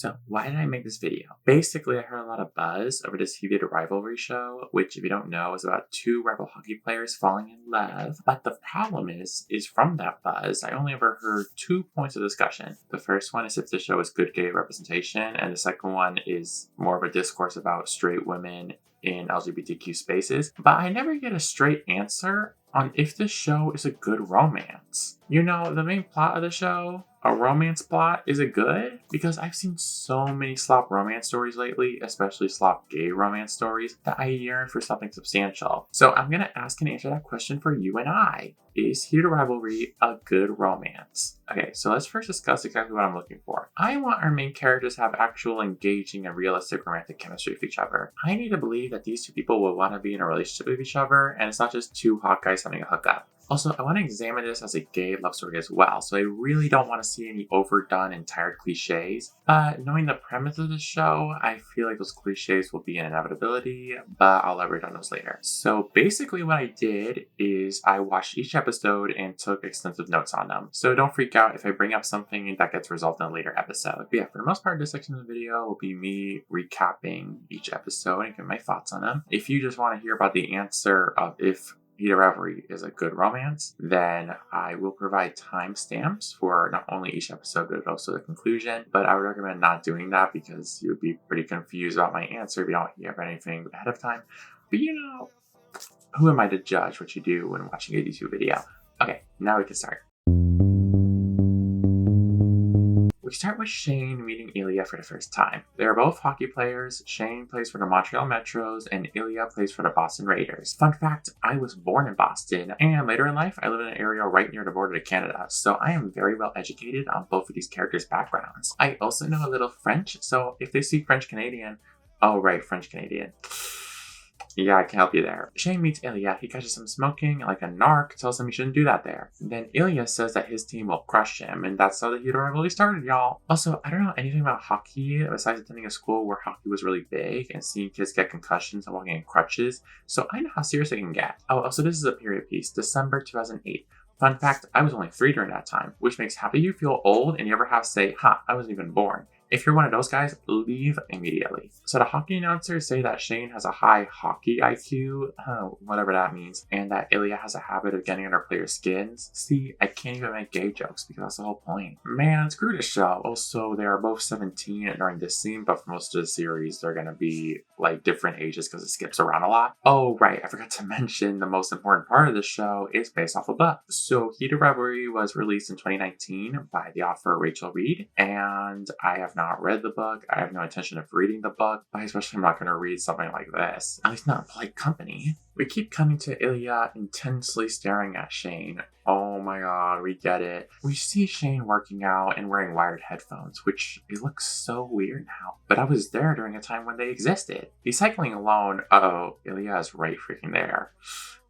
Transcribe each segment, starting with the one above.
So why did I make this video? Basically, I heard a lot of buzz over this heated rivalry show, which if you don't know is about two rival hockey players falling in love. But the problem is from that buzz, I only ever heard 2 points of discussion. The first one is if the show is good gay representation, and the second one is more of a discourse about straight women in LGBTQ spaces. But I never get a straight answer on if the show is a good romance. You know, the main plot of the show, a romance plot, is it good? Because I've seen so many slop romance stories lately, especially slop gay romance stories, that I yearn for something substantial. So I'm gonna ask and answer that question for you and I. Is Heated Rivalry a good romance? Okay, so let's first discuss exactly what I'm looking for. I want our main characters to have actual engaging and realistic romantic chemistry with each other. I need to believe that these two people will want to be in a relationship with each other, and it's not just two hot guys having a hookup. Also, I want to examine this as a gay love story as well, so I really don't want to see any overdone and tired cliches. But knowing the premise of the show, I feel like those cliches will be an inevitability, but I'll elaborate on those later. So basically what I did is I watched each episode and took extensive notes on them. So don't freak out if I bring up something that gets resolved in a later episode. But yeah, for the most part, this section of the video will be me recapping each episode and giving my thoughts on them. If you just want to hear about the answer of if Heated Rivalry is a good romance, then I will provide timestamps for not only each episode but also the conclusion. But I would recommend not doing that because you would be pretty confused about my answer if you don't hear anything ahead of time. But you know, who am I to judge what you do when watching a YouTube video? Okay, now we can start. We start with Shane meeting Ilya for the first time. They are both hockey players. Shane plays for the Montreal Metros and Ilya plays for the Boston Raiders. Fun fact, I was born in Boston and later in life I lived in an area right near the border to Canada, so I am very well educated on both of these characters' backgrounds. I also know a little French, so if they speak French Canadian, oh right, French Canadian. Yeah, I can help you there. Shane meets Ilya. He catches him smoking like a narc, tells him he shouldn't do that there. Then Ilya says that his team will crush him, and that's how the heated rivalry started, y'all. Also, I don't know anything about hockey besides attending a school where hockey was really big and seeing kids get concussions and walking in crutches, so I know how serious it can get. Oh, also this is a period piece, December 2008. Fun fact, I was only 3 during that time, which makes half of you feel old and you ever have to say, I wasn't even born. If you're one of those guys, leave immediately. So the hockey announcers say that Shane has a high hockey IQ, whatever that means, and that Ilya has a habit of getting under players' skins. See, I can't even make gay jokes because that's the whole point. Man, screw this show. Also, they are both 17 during this scene, but for most of the series, they're gonna be like different ages because it skips around a lot. Oh, right, I forgot to mention the most important part of the show is based off a book. So Heated Rivalry was released in 2019 by the author Rachel Reed, and I have not read the book. I have no intention of reading the book. I especially am not going to read something like this. At least not in polite company. We keep coming to Ilya intensely staring at Shane. Oh my god, we get it. We see Shane working out and wearing wired headphones, which it looks so weird now. But I was there during a time when they existed. He's cycling alone. Uh-oh, Ilya is right freaking there.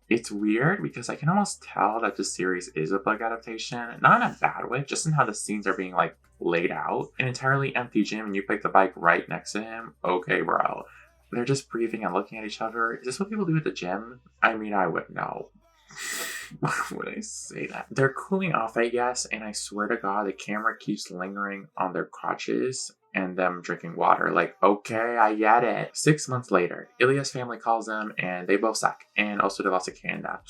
It's weird because I can almost tell that this series is a book adaptation, not in a bad way, just in how the scenes are being like laid out. An entirely empty gym and you pick the bike right next to him? Okay, bro. They're just breathing and looking at each other. Is this what people do at the gym? I mean, I would know. Why would I say that? They're cooling off, I guess, and I swear to God, the camera keeps lingering on their crotches and them drinking water. Like, okay, I get it. 6 months later, Ilya's family calls them and they both suck. And also they lost to Canada.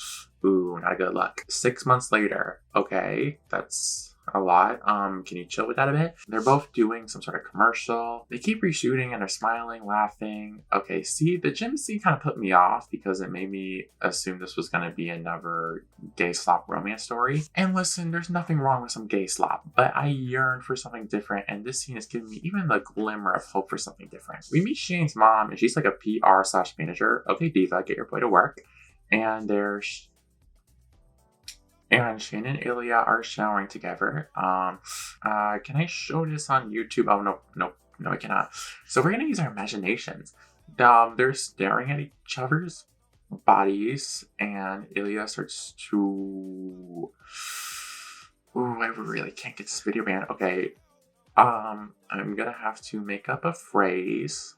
Ooh, not a good look. 6 months later, okay, that's a lot. Can you chill with that a bit? They're both doing some sort of commercial. They keep reshooting and they're smiling, laughing. Okay, see, the gym scene kind of put me off because it made me assume this was going to be another gay slop romance story. And listen, there's nothing wrong with some gay slop, but I yearn for something different, and this scene is giving me even the glimmer of hope for something different. We meet Shane's mom, and she's like a PR/manager. Okay, diva, get your boy to work. And Shane and Ilya are showering together. Can I show this on YouTube? Oh, no, I cannot. So we're gonna use our imaginations. They're staring at each other's bodies, and Ilya starts to... Ooh, I really can't get this video banned. Okay, I'm gonna have to make up a phrase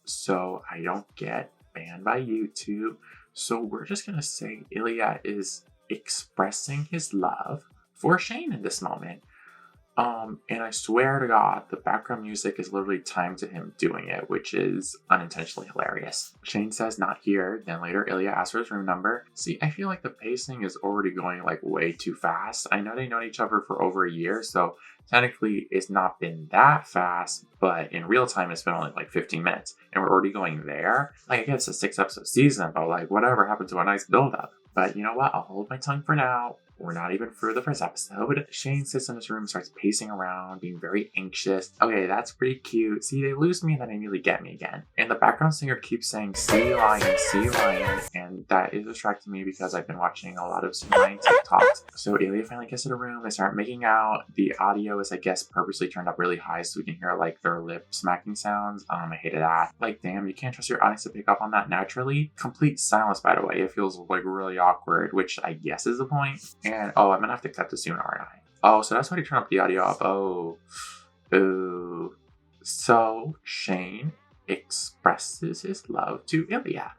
so I don't get banned by YouTube. So we're just gonna say Ilya is expressing his love for Shane in this moment. And I swear to God, the background music is literally timed to him doing it, which is unintentionally hilarious. Shane says not here, then later Ilya asks for his room number. See, I feel like the pacing is already going like way too fast. I know they know each other for over a year, so technically it's not been that fast, but in real time it's been only like 15 minutes, and we're already going there. Like, I guess it's a 6-episode season, but like whatever happened to a nice build-up. But you know what? I'll hold my tongue for now. We're not even through the first episode. Shane sits in his room, starts pacing around, being very anxious. Okay, that's pretty cute. See, they lose me and then immediately get me again. And the background singer keeps saying, sea lion, and that is distracting me because I've been watching a lot of sea lion TikToks. So Ilya finally gets to the room, they start making out. The audio is, I guess, purposely turned up really high so we can hear like their lip smacking sounds. I hated that. Like, damn, you can't trust your audience to pick up on that naturally. Complete silence, by the way. It feels like really awkward, which I guess is the point. And I'm gonna have to cut this soon, aren't I? Oh, so that's why you turn up the audio up. Oh, boo. So Shane expresses his love to Ilya.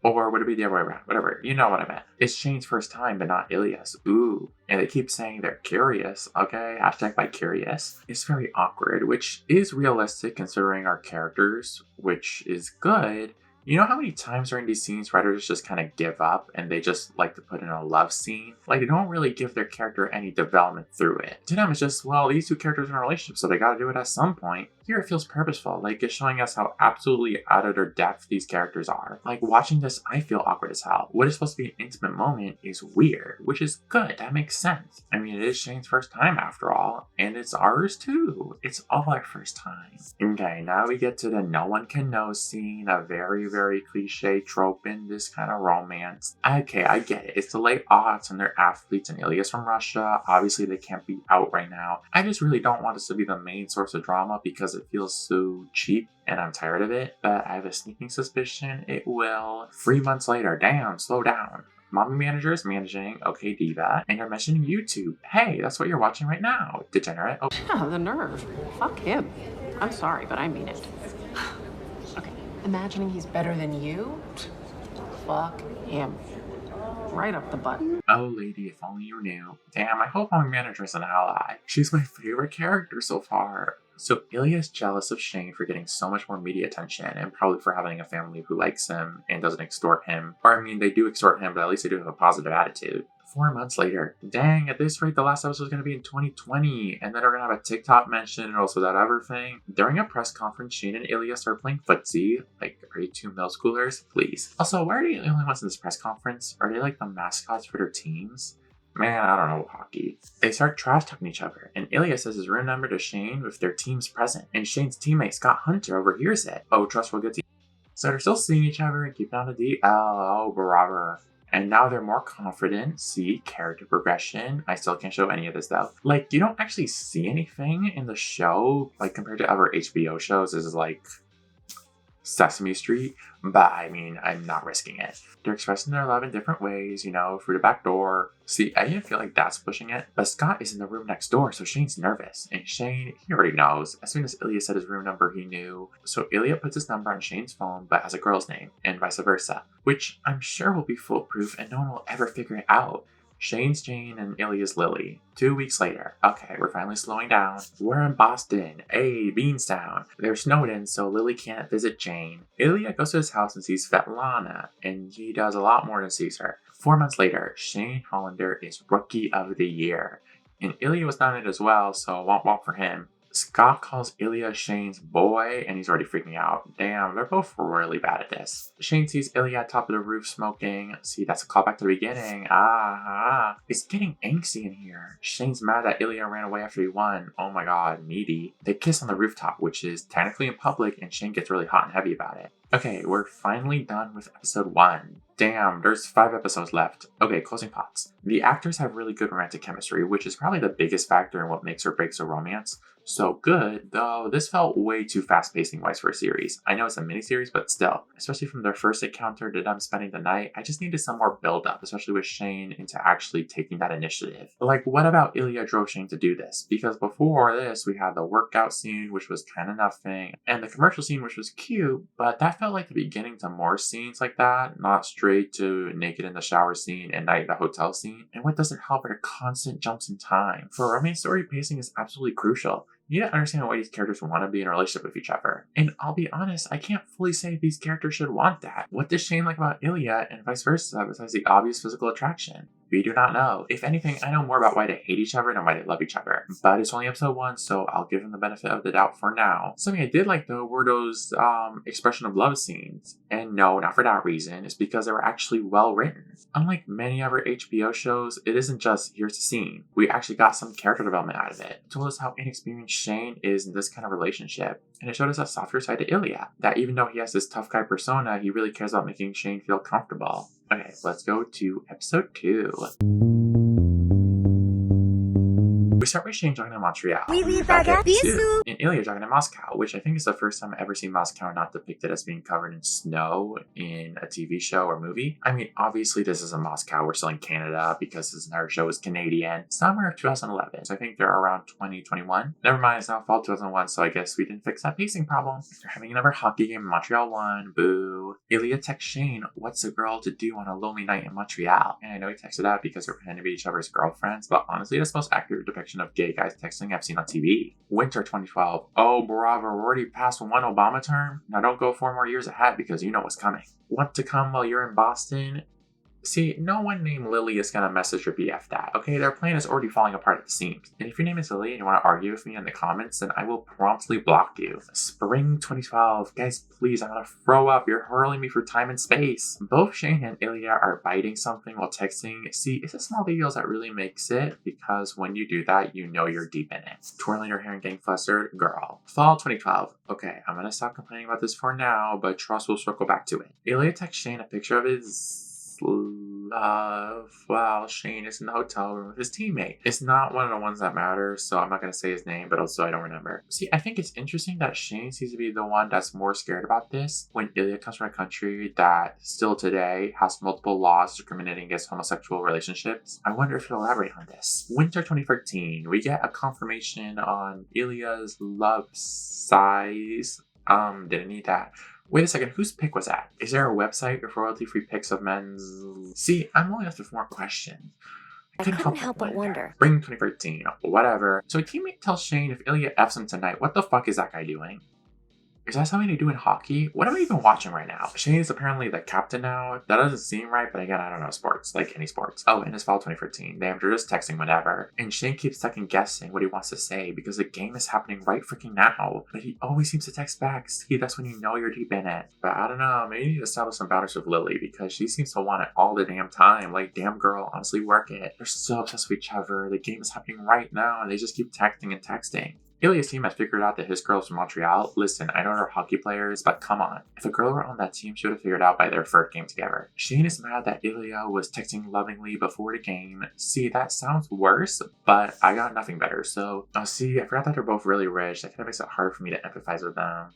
Or would it be the other way around? Whatever. You know what I meant. It's Shane's first time, but not Ilya's. Ooh. And they keep saying they're curious. Okay? Hashtag by curious. It's very awkward, which is realistic considering our characters, which is good. You know how many times during these scenes writers just kind of give up and they just like to put in a love scene? Like, they don't really give their character any development through it. To them, it's just, well, these two characters are in a relationship, so they gotta do it at some point. Here it feels purposeful, like it's showing us how absolutely out of their depth these characters are. Like, watching this, I feel awkward as hell. What is supposed to be an intimate moment is weird, which is good, that makes sense. I mean, it is Shane's first time after all, and it's ours too. It's all our first time. Okay, now we get to the no one can know scene, a very, very cliche trope in this kind of romance. Okay, I get it. It's the late aughts and they're athletes and Ilya's from Russia. Obviously, they can't be out right now. I just really don't want this to be the main source of drama because it feels so cheap and I'm tired of it. But I have a sneaking suspicion it will. 3 months later, damn, slow down. Mommy manager is managing, okay, diva, and you're mentioning YouTube. Hey, that's what you're watching right now, degenerate. Oh. Yeah, the nerve. Fuck him. I'm sorry, but I mean it. Okay, imagining he's better than you? Fuck him. Right up the butt. Oh, lady, if only you knew. Damn, I hope Mommy Manager is an ally. She's my favorite character so far. So Ilya is jealous of Shane for getting so much more media attention and probably for having a family who likes him and doesn't extort him. Or, I mean, they do extort him, but at least they do have a positive attitude. 4 months later. Dang, at this rate, the last episode is going to be in 2020. And then we're going to have a TikTok mention and also that other thing. During a press conference, Shane and Ilya start playing footsie. Like, are you two middle schoolers? Please. Also, why are they the only ones in this press conference? Are they like the mascots for their teams? Man, I don't know hockey. They start trash talking each other, and Ilya says his room number to Shane with their teams present. And Shane's teammate Scott Hunter overhears it. Oh, trust will get to. So they're still seeing each other and keeping on the DL. Oh, brother. And now they're more confident. See, character progression. I still can't show any of this though. Like, you don't actually see anything in the show, like compared to other HBO shows. This is like Sesame Street, but I mean, I'm not risking it. They're expressing their love in different ways, you know, through the back door. See, I didn't feel like that's pushing it, but Scott is in the room next door, so Shane's nervous. And Shane, he already knows. As soon as Ilya said his room number, he knew. So Ilya puts his number on Shane's phone, but has a girl's name, and vice versa, which I'm sure will be foolproof and no one will ever figure it out. Shane's Jane and Ilya's Lily. 2 weeks later. Okay, we're finally slowing down. We're in Boston. Hey, Beanstown. They're snowed in, so Lily can't visit Jane. Ilya goes to his house and sees Svetlana, and he does a lot more than sees her. 4 months later, Shane Hollander is Rookie of the Year. And Ilya was nominated as well, so womp womp for him. Scott calls Ilya Shane's boy, and he's already freaking out. Damn, they're both really bad at this. Shane sees Ilya at top of the roof smoking. See, that's a callback to the beginning. It's getting angsty in here. Shane's mad that Ilya ran away after he won. Oh my god, needy. They kiss on the rooftop, which is technically in public, and Shane gets really hot and heavy about it. Okay, we're finally done with episode 1. Damn, there's 5 episodes left. Okay, closing thoughts. The actors have really good romantic chemistry, which is probably the biggest factor in what makes or breaks a romance. So good, though this felt way too fast pacing wise for a series. I know it's a miniseries, but still, especially from their first encounter to them spending the night, I just needed some more build up, especially with Shane into actually taking that initiative. Like, what about Ilya drove Shane to do this? Because before this, we had the workout scene, which was kind of nothing, and the commercial scene, which was cute, but that felt like the beginning to more scenes like that, not straight to naked in the shower scene and night in the hotel scene. And what doesn't help are the constant jumps in time. For romance story, pacing is absolutely crucial. You need to understand why these characters want to be in a relationship with each other. And I'll be honest, I can't fully say these characters should want that. What does Shane like about Ilya and vice versa besides the obvious physical attraction? We do not know. If anything, I know more about why they hate each other than why they love each other. But it's only episode 1, so I'll give them the benefit of the doubt for now. Something I did like, though, were those expression of love scenes. And no, not for that reason. It's because they were actually well written. Unlike many other HBO shows, it isn't just, here's the scene. We actually got some character development out of it. It told us how inexperienced Shane is in this kind of relationship. And it showed us a softer side to Ilya. That even though he has this tough guy persona, he really cares about making Shane feel comfortable. Okay, let's go to episode 2. We start with Shane jogging in Montreal. And Ilya jogging in Moscow, which I think is the first time I've ever seen Moscow not depicted as being covered in snow in a TV show or movie. I mean, obviously this is in Moscow, we're still in Canada because this entire show is Canadian. Summer of 2011, so I think they're around 2021. Never mind, it's now fall 2001, so I guess we didn't fix that pacing problem. They're having another hockey game in Montreal 1, boo. Ilya texts Shane, what's a girl to do on a lonely night in Montreal? And I know he texted that because they're pretending to be each other's girlfriends, but honestly, that's the most accurate depiction of gay guys texting I've seen on TV. Winter 2012. Oh, bravo, we're already past one Obama term? Now don't go 4 more years ahead because you know what's coming. Want to come while you're in Boston? See, no one named Lily is gonna message your BF that, okay? Their plan is already falling apart at the seams. And if your name is Lily and you want to argue with me in the comments, then I will promptly block you. Spring 2012. Guys, please, I'm gonna throw up. You're hurling me through time and space. Both Shane and Ilya are biting something while texting. See, it's the small details that really makes it, because when you do that, you know you're deep in it. Twirling your hair and getting flustered? Girl. Fall 2012. Okay, I'm gonna stop complaining about this for now, but trust we'll circle back to it. Ilya texts Shane a picture of his love while Shane is in the hotel room with his teammate. It's not one of the ones that matter, so I'm not going to say his name, but also I don't remember. See, I think it's interesting that Shane seems to be the one that's more scared about this when Ilya comes from a country that still today has multiple laws discriminating against homosexual relationships. I wonder if he'll elaborate on this. Winter 2013, we get a confirmation on Ilya's love size. Didn't need that. Wait a second, whose pic was that? Is there a website with royalty-free pics of men's... See, I'm only left with more questions. I couldn't help but wonder. Spring 2013, whatever. So a teammate tells Shane if Ilya F's him tonight, what the fuck is that guy doing? Is that something they do in hockey? What am I even watching right now? Shane is apparently the captain now. That doesn't seem right, but again, I don't know sports, like any sports. Oh, and it's fall 2013. They're just texting whenever. And Shane keeps second guessing what he wants to say because the game is happening right freaking now. But he always seems to text back. See, that's when you know you're deep in it. But I don't know, maybe you need to establish some boundaries with Lily because she seems to want it all the damn time. Like, damn girl, honestly work it. They're so obsessed with each other. The game is happening right now and they just keep texting and texting. Ilya's team has figured out that his girl's from Montreal. Listen, I know they're hockey players, but come on. If a girl were on that team, she would have figured out by their third game together. Shane is mad that Ilya was texting lovingly before the game. See, that sounds worse, but I got nothing better. So, see, I forgot that they're both really rich. That kind of makes it hard for me to empathize with them.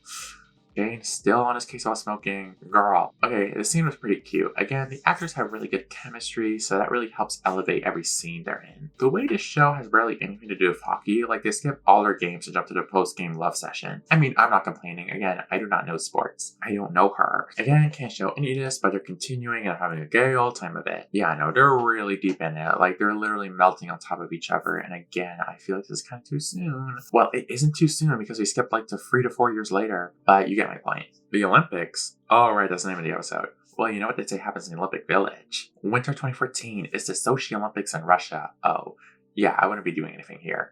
Shane still on his case while smoking. Girl. Okay, the scene was pretty cute. Again, the actors have really good chemistry, so that really helps elevate every scene they're in. The way this show has barely anything to do with hockey, like they skip all their games to jump to the post-game love session. I mean, I'm not complaining. Again, I do not know sports. I don't know her. Again, can't show any of this, but they're continuing and having a gay old time of it. Yeah, I know, they're really deep in it. Like, they're literally melting on top of each other, and again, I feel like this is kind of too soon. Well, it isn't too soon because we skipped like to 3 to 4 years later, but you get my point. The Olympics? Oh, right, that's the name of the episode. Well, you know what they say happens in the Olympic Village. Winter 2014 is the Sochi Olympics in Russia. Oh, yeah, I wouldn't be doing anything here.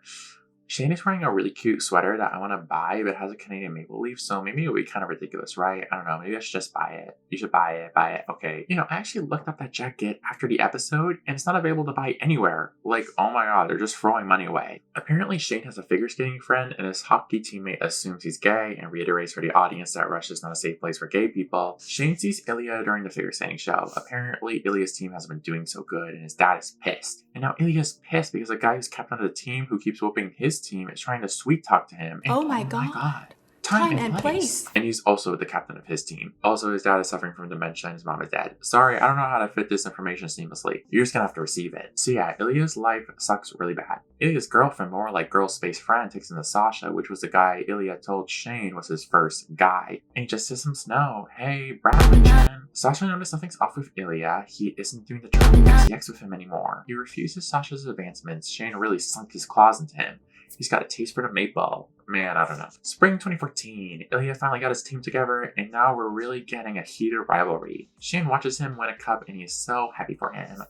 Shane is wearing a really cute sweater that I want to buy, but it has a Canadian maple leaf, so maybe it would be kind of ridiculous, right? I don't know, maybe I should just buy it. You should buy it, okay. You know, I actually looked up that jacket after the episode, and it's not available to buy anywhere. Like, oh my god, they're just throwing money away. Apparently, Shane has a figure skating friend, and his hockey teammate assumes he's gay, and reiterates for the audience that Russia is not a safe place for gay people. Shane sees Ilya during the figure skating show. Apparently, Ilya's team hasn't been doing so good, and his dad is pissed. And now Ilya's pissed because the guy who's captain of the team who keeps whooping his his team is trying to sweet talk to him. And, Oh my God. Time and place. And he's also the captain of his team. Also, his dad is suffering from dementia and his mom is dead. Sorry, I don't know how to fit this information seamlessly. You're just gonna have to receive it. So yeah, Ilya's life sucks really bad. Ilya's girlfriend, more like girl space friend, takes him to Sasha, which was the guy Ilya told Shane was his first guy. And he just says him snow, hey, Bradley man. Sasha noticed something's off with Ilya. He isn't doing the charming XCX with him anymore. He refuses Sasha's advancements. Shane really sunk his claws into him. He's got a taste for the maple. Man, I don't know. Spring 2014, Ilya finally got his team together, and now we're really getting a heated rivalry. Shane watches him win a cup, and he's so happy for him.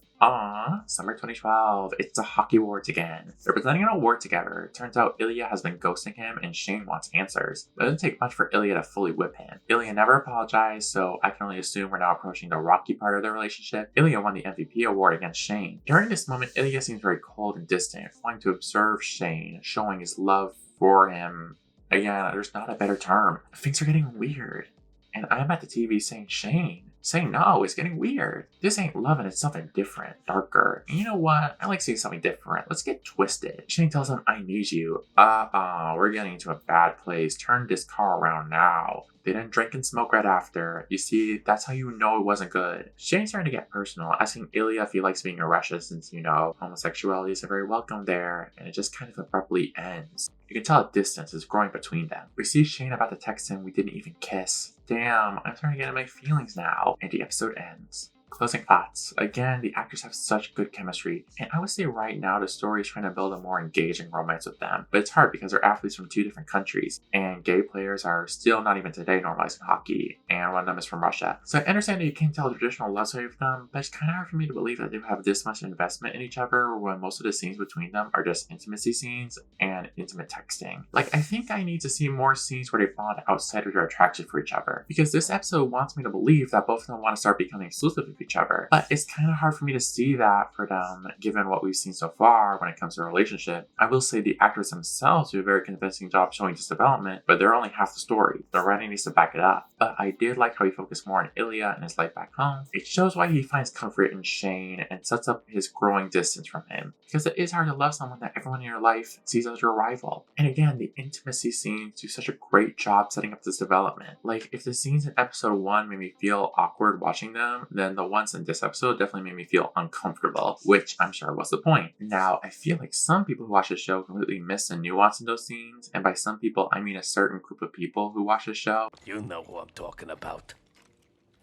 Summer 2012, it's the hockey awards again. They're presenting an award together. Turns out Ilya has been ghosting him, and Shane wants answers. But it doesn't take much for Ilya to fully whip him. Ilya never apologized, so I can only assume we're now approaching the rocky part of their relationship. Ilya won the MVP award against Shane. During this moment, Ilya seems very cold and distant, wanting to observe Shane, showing his love for him. Again, there's not a better term. Things are getting weird. And I'm at the TV saying, Shane, say no, it's getting weird. This ain't loving, it's something different, darker. And you know what? I like seeing something different. Let's get twisted. Shane tells him, I need you. We're getting into a bad place. Turn this car around now. They didn't drink and smoke right after. You see, that's how you know it wasn't good. Shane's starting to get personal, asking Ilya if he likes being in Russia since, you know, homosexuality isn't very welcome there, and it just kind of abruptly ends. You can tell a distance is growing between them. We see Shane about to text him, we didn't even kiss. Damn, I'm starting to get in my feelings now. And the episode ends. Closing thoughts. Again, the actors have such good chemistry, and I would say right now the story is trying to build a more engaging romance with them, but it's hard because they're athletes from two different countries, and gay players are still not even today normalized in hockey, and one of them is from Russia. So I understand that you can't tell a traditional love story with them, but it's kind of hard for me to believe that they have this much investment in each other when most of the scenes between them are just intimacy scenes and intimate texting. Like, I think I need to see more scenes where they bond outside of their attraction for each other, because this episode wants me to believe that both of them want to start becoming exclusive with each other. But it's kind of hard for me to see that for them, given what we've seen so far when it comes to a relationship. I will say the actors themselves do a very convincing job showing this development, but they're only half the story. The writing needs to back it up. But I did like how he focused more on Ilya and his life back home. It shows why he finds comfort in Shane and sets up his growing distance from him. Because it is hard to love someone that everyone in your life sees as your rival. And again, the intimacy scenes do such a great job setting up this development. Like, if the scenes in episode 1 made me feel awkward watching them, then the ones in this episode definitely made me feel uncomfortable, which I'm sure was the point. Now, I feel like some people who watch the show completely miss the nuance in those scenes, and by some people, I mean a certain group of people who watch the show. You know who I'm talking about.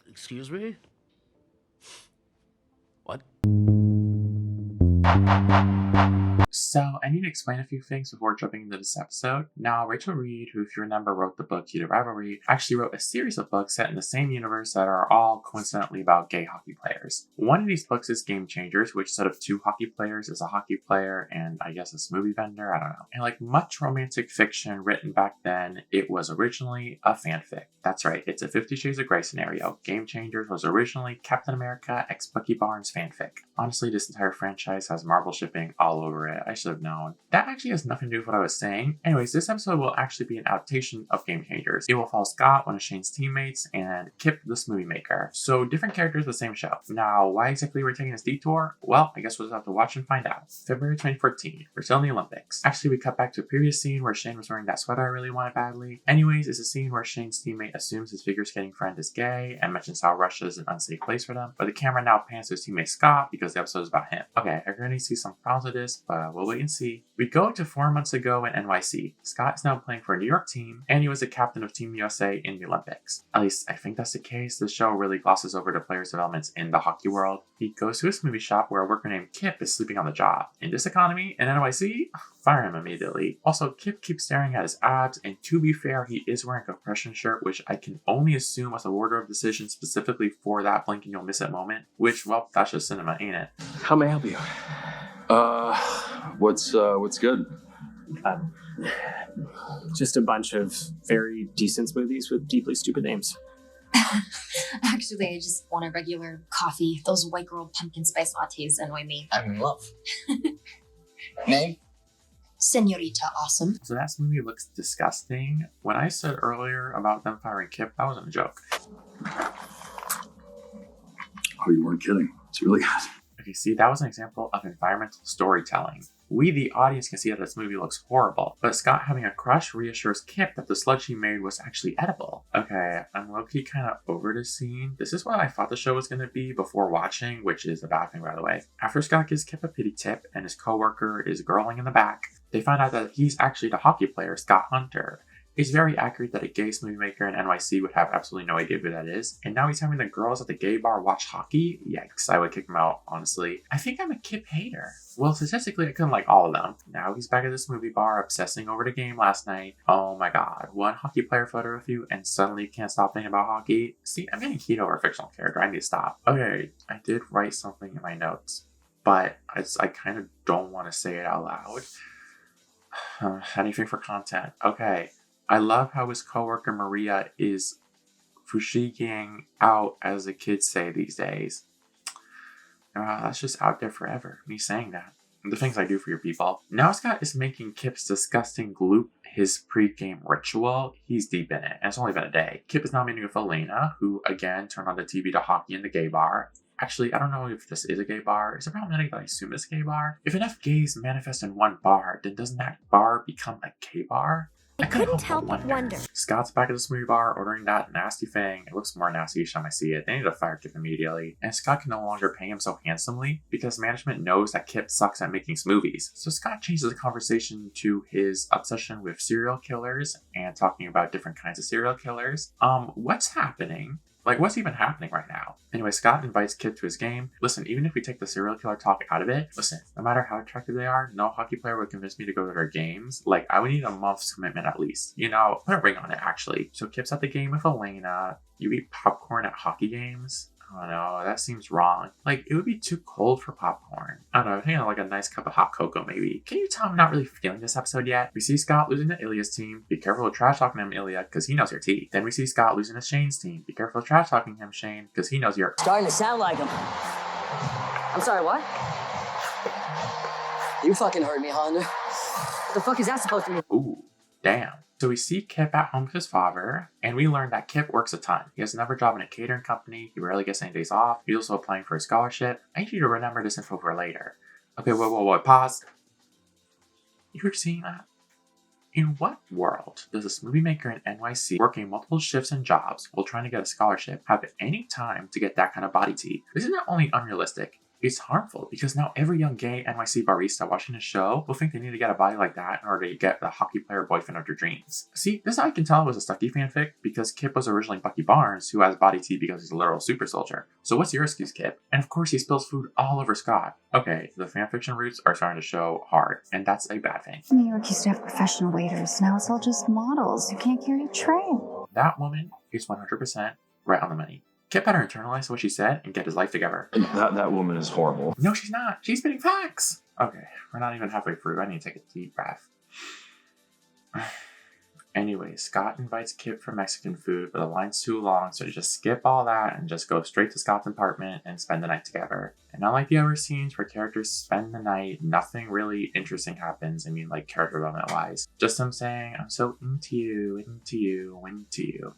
Excuse me? What? So, I need to explain a few things before jumping into this episode. Now, Rachel Reed, who, if you remember, wrote the book Heated Rivalry, actually wrote a series of books set in the same universe that are all coincidentally about gay hockey players. One of these books is Game Changers, which set of two hockey players as a hockey player and I guess a smoothie vendor, I don't know. And like much romantic fiction written back then, it was originally a fanfic. That's right, it's a 50 Shades of Grey scenario. Game Changers was originally Captain America x Bucky Barnes fanfic. Honestly, this entire franchise has Marvel shipping all over it. I should have known. That actually has nothing to do with what I was saying. Anyways, this episode will actually be an adaptation of Game Changers. It will follow Scott, one of Shane's teammates, and Kip, the smoothie maker. So different characters, the same show. Now, why exactly we're taking this detour? Well, I guess we'll just have to watch and find out. February 2014, we're still in the Olympics. Actually, we cut back to a previous scene where Shane was wearing that sweater I really wanted badly. Anyways, it's a scene where Shane's teammate assumes his figure skating friend is gay and mentions how Russia is an unsafe place for them. But the camera now pans to his teammate Scott because the episode is about him. Okay, I'm going to see some problems with this, but we'll wait and see. We go to 4 months ago in NYC. Scott is now playing for a New York team, and he was the captain of Team USA in the Olympics. At least, I think that's the case. The show really glosses over the players' developments in the hockey world. He goes to a smoothie shop where a worker named Kip is sleeping on the job. In this economy, in NYC, fire him immediately. Also, Kip keeps staring at his abs, and to be fair, he is wearing a compression shirt, which I can only assume was a wardrobe decision specifically for that blink and you'll miss it moment, which, well, that's just cinema, ain't it? How may I help you? What's good? Just a bunch of very decent smoothies with deeply stupid names. Actually, I just want a regular coffee. Those white girl pumpkin spice lattes annoy me. I'm in love. Name? Senorita Awesome. So that movie looks disgusting. When I said earlier about them firing Kip, that wasn't a joke. Oh, you weren't kidding. It's really good. Okay, see, that was an example of environmental storytelling. We, the audience, can see that this movie looks horrible, but Scott, having a crush, reassures Kip that the sludge he made was actually edible. Okay, I'm low-key kind of over this scene. This is what I thought the show was going to be before watching, which is a bad thing, by the way. After Scott gives Kip a pity tip and his coworker is girling in the back, they find out that he's actually the hockey player, Scott Hunter. It's very accurate that a gay movie maker in NYC would have absolutely no idea who that is. And now he's having the girls at the gay bar watch hockey? Yikes, I would kick him out, honestly. I think I'm a Kip hater. Well, statistically, I couldn't like all of them. Now he's back at this movie bar, obsessing over the game last night. Oh my god, one hockey player photo with you, and suddenly you can't stop thinking about hockey? See, I'm getting heat over a fictional character. I need to stop. Okay, I did write something in my notes, but I kind of don't want to say it out loud. Anything for content. Okay. I love how his coworker Maria is fushiging out, as the kids say these days. That's just out there forever, me saying that. The things I do for your people. Now Scott is making Kip's disgusting gloop his pre-game ritual. He's deep in it, and it's only been a day. Kip is now meeting with Elena, who again turned on the TV to hockey in the gay bar. Actually, I don't know if this is a gay bar. Is it problematic that I assume it's a gay bar? If enough gays manifest in one bar, then doesn't that bar become a gay bar? I couldn't help but wonder. Scott's back at the smoothie bar ordering that nasty thing. It looks more nasty each time I see it. They need to fire Kip immediately. And Scott can no longer pay him so handsomely because management knows that Kip sucks at making smoothies. So Scott changes the conversation to his obsession with serial killers and talking about different kinds of serial killers. What's happening? Like, what's even happening right now? Anyway, Scott invites Kip to his game. Listen, even if we take the serial killer talk out of it, listen, no matter how attractive they are, no hockey player would convince me to go to their games. Like, I would need a month's commitment at least. You know, put a ring on it, actually. So Kip's at the game with Elena. You eat popcorn at hockey games? Oh no, that seems wrong. Like, it would be too cold for popcorn. I don't know, I think like a nice cup of hot cocoa maybe. Can you tell I'm not really feeling this episode yet? We see Scott losing to Ilya's team. Be careful with trash talking him, Ilya, because he knows your teeth. Then we see Scott losing to Shane's team. Be careful with trash talking him, Shane, because he knows your... Starting to sound like him. I'm sorry, what? You fucking heard me, Honda. What the fuck is that supposed to mean? Ooh, damn. So we see Kip at home with his father, and we learn that Kip works a ton. He has another job in a catering company, he rarely gets any days off, he's also applying for a scholarship. I need you to remember this info for later. Okay, whoa, pause. You're seeing that? In what world does this movie maker in NYC, working multiple shifts and jobs while trying to get a scholarship, have any time to get that kind of body tea? This is not only unrealistic, it's harmful, because now every young gay NYC barista watching the show will think they need to get a body like that in order to get the hockey player boyfriend of their dreams. See, this is how I can tell it was a Stucky fanfic, because Kip was originally Bucky Barnes, who has body tea because he's a literal super soldier. So what's your excuse, Kip? And of course he spills food all over Scott. Okay, the fanfiction roots are starting to show hard, and that's a bad thing. New York used to have professional waiters, now it's all just models who can't carry a tray. That woman is 100% right on the money. Kip better internalize what she said and get his life together. That woman is horrible. No, she's not. She's spitting facts. Okay, we're not even halfway through. I need to take a deep breath. Anyway, Scott invites Kip for Mexican food, but the line's too long, so they just skip all that and just go straight to Scott's apartment and spend the night together. And unlike the other scenes where characters spend the night, nothing really interesting happens. I mean, like, character development-wise. Just them saying, I'm so into you, into you, into you.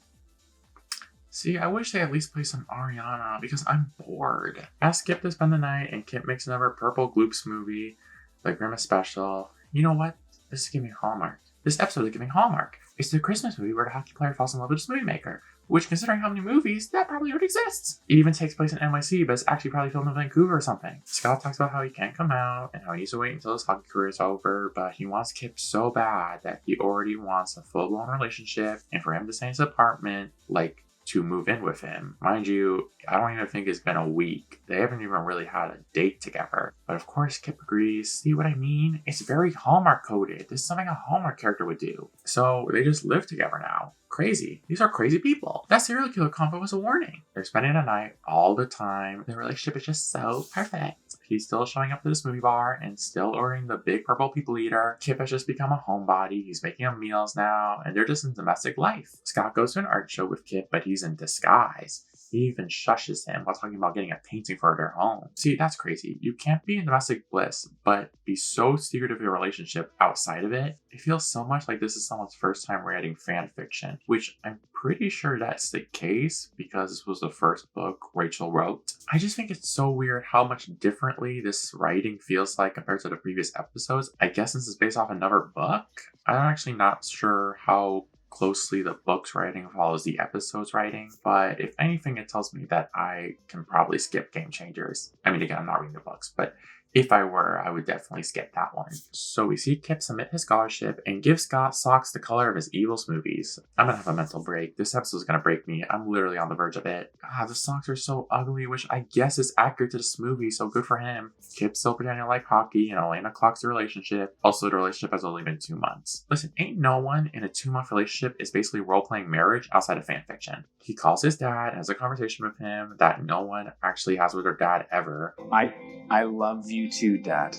See, I wish they at least play some Ariana, because I'm bored. Ask Kip to spend the night, and Kip makes another purple gloops movie, the Grimace special. You know what? This is giving Hallmark. This episode is giving Hallmark. It's the Christmas movie where the hockey player falls in love with his movie maker, which, considering how many movies, that probably already exists. It even takes place in NYC, but it's actually probably filmed in Vancouver or something. Scott talks about how he can't come out, and how he needs to wait until his hockey career is over, but he wants Kip so bad that he already wants a full-blown relationship, and for him to stay in his apartment, like, to move in with him. Mind you, I don't even think it's been a week. They haven't even really had a date together. But of course, Kip agrees. See what I mean? It's very Hallmark coded. This is something a Hallmark character would do. So they just live together now. Crazy. These are crazy people. That serial killer combo was a warning. They're spending the night all the time. Their relationship is just so perfect. He's still showing up to this movie bar and still ordering the big purple people eater. Kip has just become a homebody. He's making them meals now, and they're just in domestic life. Scott goes to an art show with Kip, but he's in disguise. He even shushes him while talking about getting a painting for their home. See, that's crazy. You can't be in domestic bliss, but be so secretive of your relationship outside of it. It feels so much like this is someone's first time writing fan fiction, which I'm pretty sure that's the case because this was the first book Rachel wrote. I just think it's so weird how much differently this writing feels like compared to the previous episodes. I guess since it's based off another book, I'm actually not sure how closely the book's writing follows the episode's writing, but if anything, it tells me that I can probably skip Game Changers. I mean, again, I'm not reading the books, but if I were, I would definitely skip that one. So we see Kip submit his scholarship and give Scott socks the color of his evil smoothies. I'm gonna have a mental break. This episode's gonna break me. I'm literally on the verge of it. The socks are so ugly, which I guess is accurate to the smoothie, so good for him. Kip's still pretending to like hockey, and Elena clocks the relationship. Also, the relationship has only been 2 months. Listen, ain't no one in a 2-month relationship is basically role-playing marriage outside of fanfiction. He calls his dad, has a conversation with him that no one actually has with their dad ever. I love you too, Dad.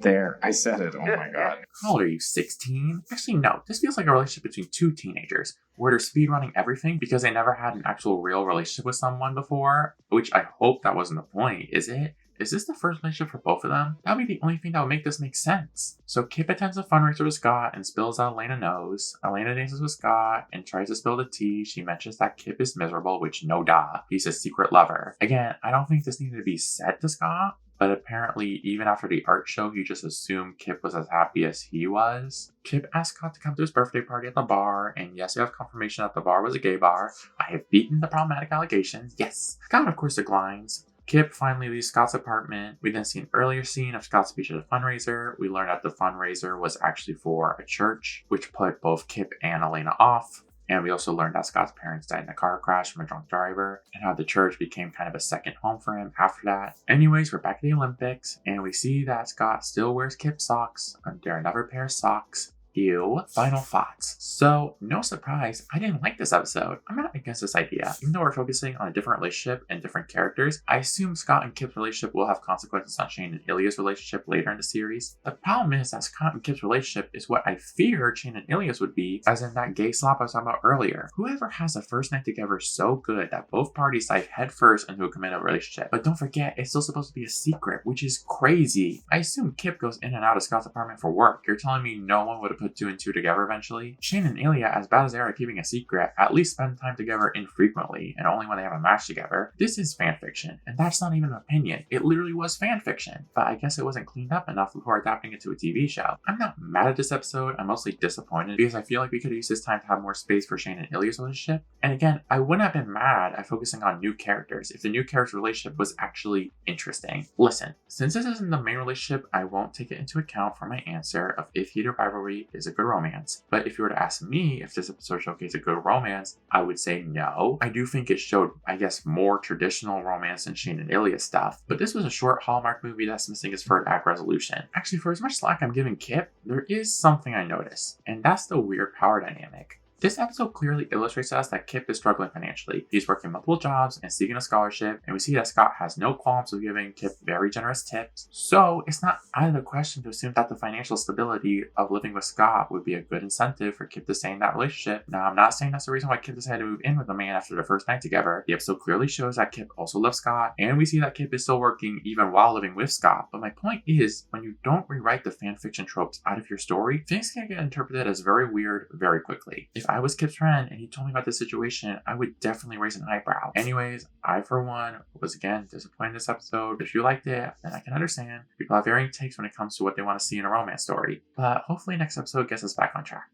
There, I said it. Oh my god. How old are you, 16? Actually, no. This feels like a relationship between 2 teenagers where they're speedrunning everything because they never had an actual real relationship with someone before, which I hope that wasn't the point, is it? Is this the first relationship for both of them? That would be the only thing that would make this make sense. So Kip attends a fundraiser with Scott and spills out Elena knows. Elena dances with Scott and tries to spill the tea. She mentions that Kip is miserable, which no duh. He's a secret lover. Again, I don't think this needed to be said to Scott, but apparently even after the art show, he just assumed Kip was as happy as he was. Kip asked Scott to come to his birthday party at the bar, and yes, we have confirmation that the bar was a gay bar. I have beaten the problematic allegations, yes. Scott of course declines. Kip finally leaves Scott's apartment. We then see an earlier scene of Scott's speech at a fundraiser. We learn that the fundraiser was actually for a church, which put both Kip and Elena off. And we also learned that Scott's parents died in a car crash from a drunk driver, and how the church became kind of a second home for him after that. Anyways, we're back at the Olympics, and we see that Scott still wears Kip socks under another pair of socks. Ew. Final thoughts. So, no surprise, I didn't like this episode. I'm not against this idea. Even though we're focusing on a different relationship and different characters, I assume Scott and Kip's relationship will have consequences on Shane and Ilya's relationship later in the series. The problem is that Scott and Kip's relationship is what I feared Shane and Ilya's would be, as in that gay slop I was talking about earlier. Whoever has a first night together so good that both parties dive headfirst into a committed relationship. But don't forget, it's still supposed to be a secret, which is crazy. I assume Kip goes in and out of Scott's apartment for work. You're telling me no one would have put 2 and 2 together eventually? Shane and Ilya, as bad as they are at keeping a secret, at least spend time together infrequently and only when they have a match together. This is fanfiction, and that's not even an opinion. It literally was fanfiction, but I guess it wasn't cleaned up enough before adapting it to a TV show. I'm not mad at this episode, I'm mostly disappointed because I feel like we could have used this time to have more space for Shane and Ilya's relationship. And again, I wouldn't have been mad at focusing on new characters if the new character relationship was actually interesting. Listen, since this isn't the main relationship, I won't take it into account for my answer of if Heated Rivalry is a good romance. But if you were to ask me if this episode showcased a good romance, I would say no. I do think it showed, I guess, more traditional romance than Shane and Ilya stuff, but this was a short Hallmark movie that's missing its third act resolution. Actually, for as much slack I'm giving Kip, there is something I noticed, and that's the weird power dynamic. This episode clearly illustrates to us that Kip is struggling financially. He's working multiple jobs and seeking a scholarship, and we see that Scott has no qualms with giving Kip very generous tips. So it's not out of the question to assume that the financial stability of living with Scott would be a good incentive for Kip to stay in that relationship. Now, I'm not saying that's the reason why Kip decided to move in with the man after the first night together. The episode clearly shows that Kip also loves Scott, and we see that Kip is still working even while living with Scott. But my point is, when you don't rewrite the fanfiction tropes out of your story, things can get interpreted as very weird very quickly. If I was Kip's friend and he told me about this situation, I would definitely raise an eyebrow. Anyways, I for one was again disappointed in this episode. If you liked it, then I can understand. People have varying takes when it comes to what they want to see in a romance story. But hopefully next episode gets us back on track.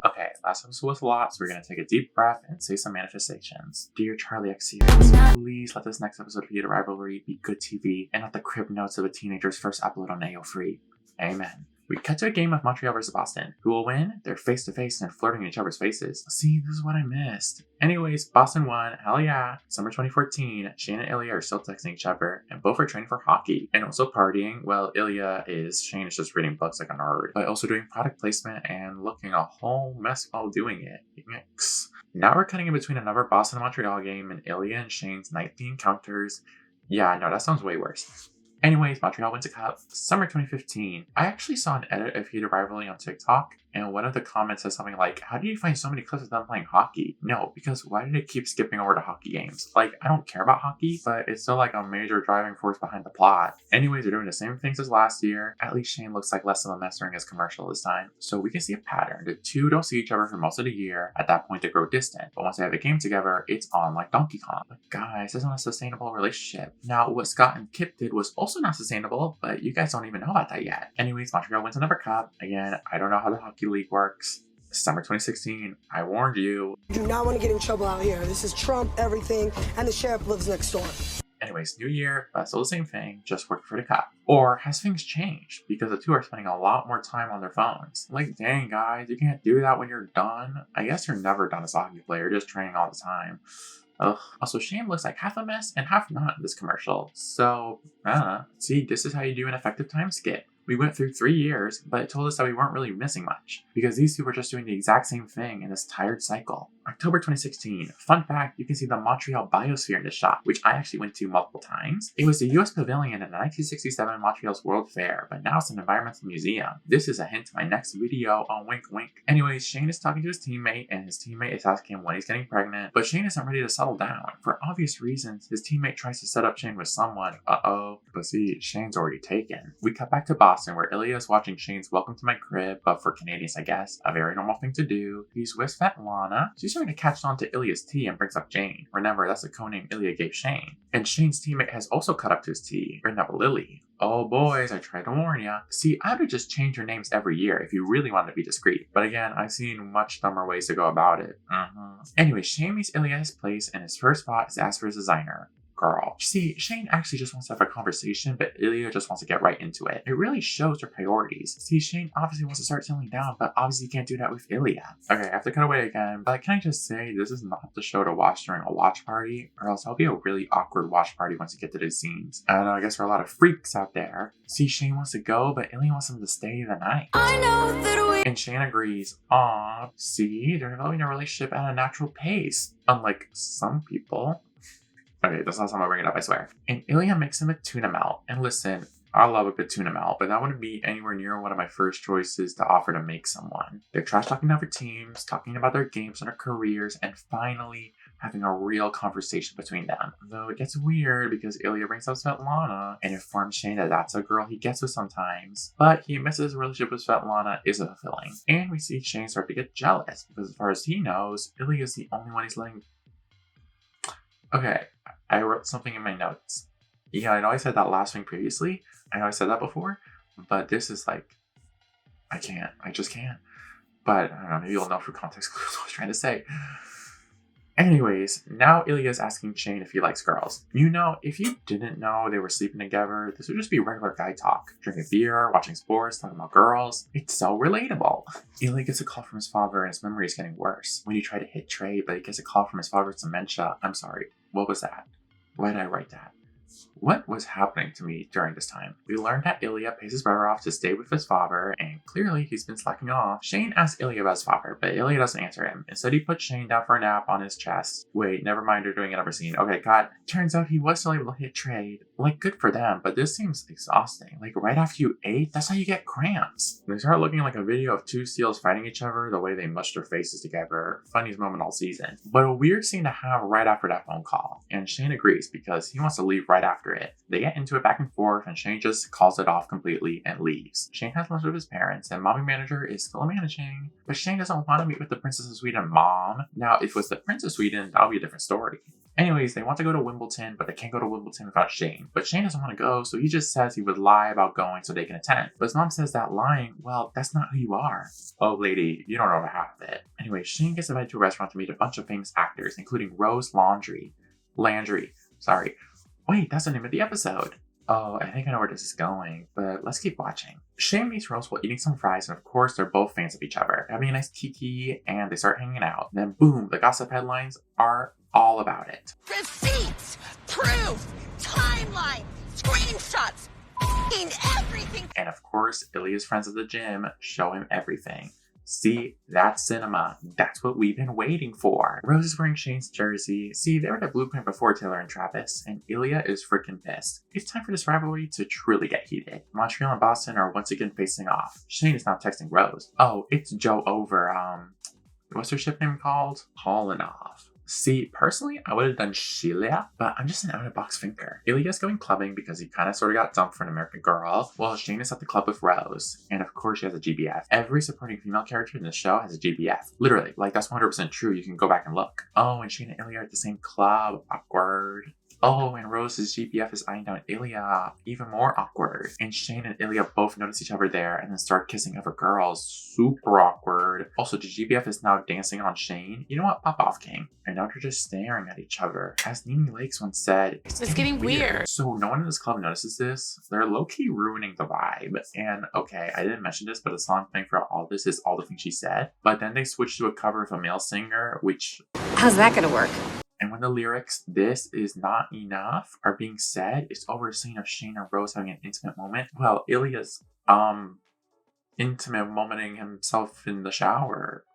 Okay, last episode was a lot, so we're going to take a deep breath and say some manifestations. Dear Charlie X series, please let this next episode of Heated Rivalry be good TV and not the crib notes of a teenager's first upload on AO Free. Amen. We cut to a game of Montreal versus Boston. Who will win? They're face to face and flirting in each other's faces. See, this is what I missed. Anyways, Boston won. Hell yeah. Summer 2014, Shane and Ilya are still texting each other, and both are training for hockey and also partying. Well, Shane is just reading books like a nerd, but also doing product placement and looking a whole mess while doing it. Yikes. Now we're cutting in between another Boston Montreal game and Ilya and Shane's nightly encounters. Yeah, no, that sounds way worse. Anyways, Montreal wins a cup. Summer 2015. I actually saw an edit of Heated Rivalry on TikTok, And one of the comments says something like, how do you find so many clips of them playing hockey? No, because why did it keep skipping over to hockey games? Like, I don't care about hockey, but it's still like a major driving force behind the plot. Anyways, they're doing the same things as last year. At least Shane looks like less of a mess during his commercial this time. So we can see a pattern. The two don't see each other for most of the year. At that point, they grow distant. But once they have a game together, it's on like Donkey Kong. But guys, this isn't a sustainable relationship. Now, what Scott and Kip did was also not sustainable, but you guys don't even know about that yet. Anyways, Montreal wins another cup. Again, I don't know how the hockey league works. Summer 2016, I warned you. You do not want to get in trouble out here. This is Trump, everything, and the sheriff lives next door. Anyways, new year, but still the same thing, just working for the cup. Or has things changed? Because the two are spending a lot more time on their phones. Like, dang guys, you can't do that when you're done. I guess you're never done as a hockey player, just training all the time. Ugh. Also, Shane looks like half a mess and half not in this commercial. So, see, this is how you do an effective time skip. We went through 3 years, but it told us that we weren't really missing much, because these two were just doing the exact same thing in this tired cycle. October 2016. Fun fact, you can see the Montreal Biosphere in this shot, which I actually went to multiple times. It was the US Pavilion in the 1967 Montreal's World Fair, but now it's an environmental museum. This is a hint to my next video on Wink Wink. Anyways, Shane is talking to his teammate, and his teammate is asking him when he's getting pregnant, but Shane isn't ready to settle down. For obvious reasons, his teammate tries to set up Shane with someone. But see, Shane's already taken. We cut back to Boston, where Ilya is watching Shane's Welcome to My Crib, but for Canadians, I guess, a very normal thing to do. He's with Svetlana. She's starting to catch on to Ilya's tea and brings up Jane. Remember, that's the codename Ilya gave Shane. And Shane's teammate has also cut up to his tea, bringing up Lily. Oh boys, I tried to warn ya. See, I would just change your names every year if you really wanted to be discreet. But again, I've seen much dumber ways to go about it. Anyway, Shane meets Ilya at his place, and his first thought is to ask for his designer. Girl. See, Shane actually just wants to have a conversation, but Ilya just wants to get right into it. It really shows their priorities. See, Shane obviously wants to start settling down, but obviously can't do that with Ilya. Okay, I have to cut away again, but can I just say, this is not the show to watch during a watch party, or else it'll be a really awkward watch party once you get to these scenes. And I guess there are a lot of freaks out there. See, Shane wants to go, but Ilya wants him to stay the night. I know that and Shane agrees. Aw, see, they're developing a relationship at a natural pace, unlike some people. Okay, that's not something I'll bring it up, I swear. And Ilya makes him a tuna melt. And listen, I love a good tuna melt, but that wouldn't be anywhere near one of my first choices to offer to make someone. They're trash talking other teams, talking about their games and their careers, and finally having a real conversation between them. Though it gets weird because Ilya brings up Svetlana and informs Shane that that's a girl he gets with sometimes. But he admits his relationship with Svetlana isn't fulfilling. And we see Shane start to get jealous because as far as he knows, Ilya is the only one he's letting... Okay, I wrote something in my notes. Yeah, I know I said that last thing previously. I know I said that before, but this is like, I just can't. But I don't know, maybe you'll know through context clues what I was trying to say. Anyways, now Ilya is asking Shane if he likes girls. You know, if you didn't know they were sleeping together, this would just be regular guy talk. Drinking beer, watching sports, talking about girls. It's so relatable. Ilya gets a call from his father and his memory is getting worse. When he tried to hit Trey, but he gets a call from his father with dementia. I'm sorry, what was that? Why did I write that? What was happening to me during this time? We learned that Ilya pays his brother off to stay with his father, and clearly he's been slacking off. Shane asks Ilya about his father, but Ilya doesn't answer him. Instead, he puts Shane down for a nap on his chest. Wait, never mind, they're doing another scene. Okay, cut. Turns out he was still able to hit Trey. Like, good for them, but this seems exhausting. Like, right after you ate, that's how you get cramps. They start looking like a video of two seals fighting each other, the way they mush their faces together. Funniest moment all season. But a weird scene to have right after that phone call. And Shane agrees because he wants to leave right after it. They get into it back and forth, and Shane just calls it off completely and leaves. Shane has lunch with his parents, and mommy manager is still managing, but Shane doesn't want to meet with the Princess of Sweden mom. Now, if it was the Prince of Sweden, that'll be a different story. Anyways, they want to go to Wimbledon, but they can't go to Wimbledon without Shane. But Shane doesn't want to go, so he just says he would lie about going so they can attend. But his mom says that lying, well, that's not who you are. Oh, lady, you don't know half of it. Anyway, Shane gets invited to a restaurant to meet a bunch of famous actors, including Rose Landry. Sorry. Wait, that's the name of the episode. Oh, I think I know where this is going, but let's keep watching. Shane meets Rose while eating some fries, and of course, they're both fans of each other. Having a nice kiki, and they start hanging out. Then boom, the gossip headlines are all about it. Receipts, proof, timeline, screenshots, everything. And of course, Ilya's friends at the gym show him everything. See, that's cinema. That's what we've been waiting for. Rose is wearing Shane's jersey. See, they were the blueprint before Taylor and Travis, and Ilya is freaking pissed. It's time for this rivalry to truly get heated. Montreal and Boston are once again facing off. Shane is now texting Rose. Oh, it's Joe over, what's her ship name called? Calling off. See, personally, I would have done Sheila, but I'm just an out-of-box thinker. Ilya's going clubbing because he kind of sort of got dumped for an American Girl, while Shane is at the club with Rose. And of course she has a GBF. Every supporting female character in the show has a GBF. Literally, like that's 100% true. You can go back and look. Oh, and Shane and Ilya are at the same club. Awkward. Oh, and Rose's GBF is eyeing down Ilya. Even more awkward. And Shane and Ilya both notice each other there and then start kissing other girls. Super awkward. Also, the GBF is now dancing on Shane. You know what? Pop off, King. And now they're just staring at each other. As Nene Lakes once said, it's getting weird. So no one in this club notices this. They're low-key ruining the vibe. And okay, I didn't mention this, but the song playing for all this is All the Things She Said. But then they switched to a cover of a male singer, which... How's that gonna work? And when the lyrics, "This is not enough," are being said, it's over a scene of Shane and Rose having an intimate moment. Well, Ilya's, intimate momenting himself in the shower.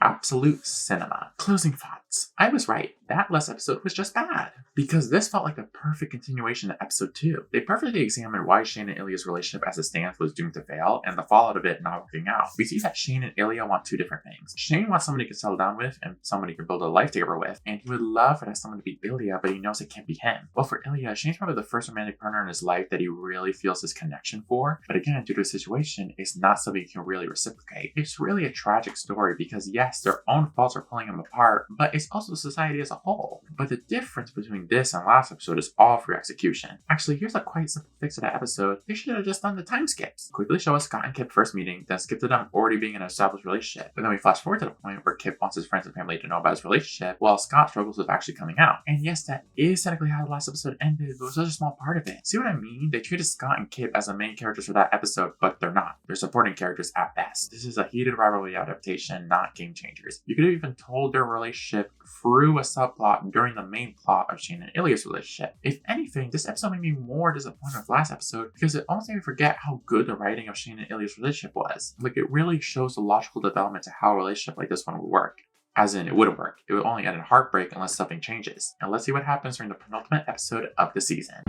Absolute cinema. Closing thoughts. I was right. That last episode was just bad. Because this felt like the perfect continuation of episode 2. They perfectly examined why Shane and Ilya's relationship as it stands was doomed to fail, and the fallout of it not working out. We see that Shane and Ilya want two different things. Shane wants somebody he can settle down with, and somebody he can build a life together with, and he would love for that someone to be Ilya, but he knows it can't be him. Well, for Ilya, Shane's probably the first romantic partner in his life that he really feels his connection for, but again, due to the situation, it's not something he can really reciprocate. It's really a tragic story because yes, their own faults are pulling them apart, but it's also society as a whole. But the difference between this and last episode is all through execution. Actually, here's a quite simple fix to that episode. They should have just done the time skips. Quickly show us Scott and Kip first meeting, then skip to them already being in an established relationship. But then we flash forward to the point where Kip wants his friends and family to know about his relationship, while Scott struggles with actually coming out. And yes, that is technically how the last episode ended, but it was such a small part of it. See what I mean? They treated Scott and Kip as the main characters for that episode, but they're not. They're supporting characters at best. This is a heated rivalry adaptation, not game changers. You could have even told their relationship through a subplot during the main plot of Shane and Ilya's relationship. If anything, this episode made me more disappointed with last episode because it almost made me forget how good the writing of Shane and Ilya's relationship was. Like, it really shows the logical development to how a relationship like this one would work. As in, it wouldn't work. It would only end in heartbreak unless something changes. And let's see what happens during the penultimate episode of the season.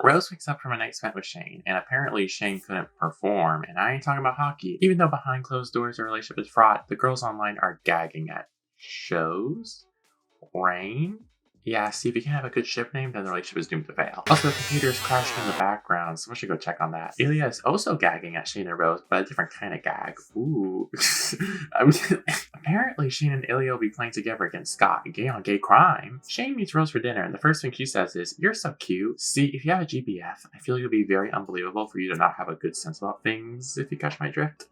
Rose wakes up from a night spent with Shane, and apparently Shane couldn't perform, and I ain't talking about hockey. Even though behind closed doors their relationship is fraught, the girls online are gagging at shows? Rain? Yeah, see, if you can't have a good ship name, then the relationship is doomed to fail. Also, the computer is crashing in the background, so we should go check on that. Ilya is also gagging at Shane and Rose, but a different kind of gag. Ooh. Apparently, Shane and Ilya will be playing together against Scott, gay on gay crime. Shane meets Rose for dinner, and the first thing she says is, "You're so cute. See, if you have a GBF, I feel it'll be very unbelievable for you to not have a good sense about things, if you catch my drift."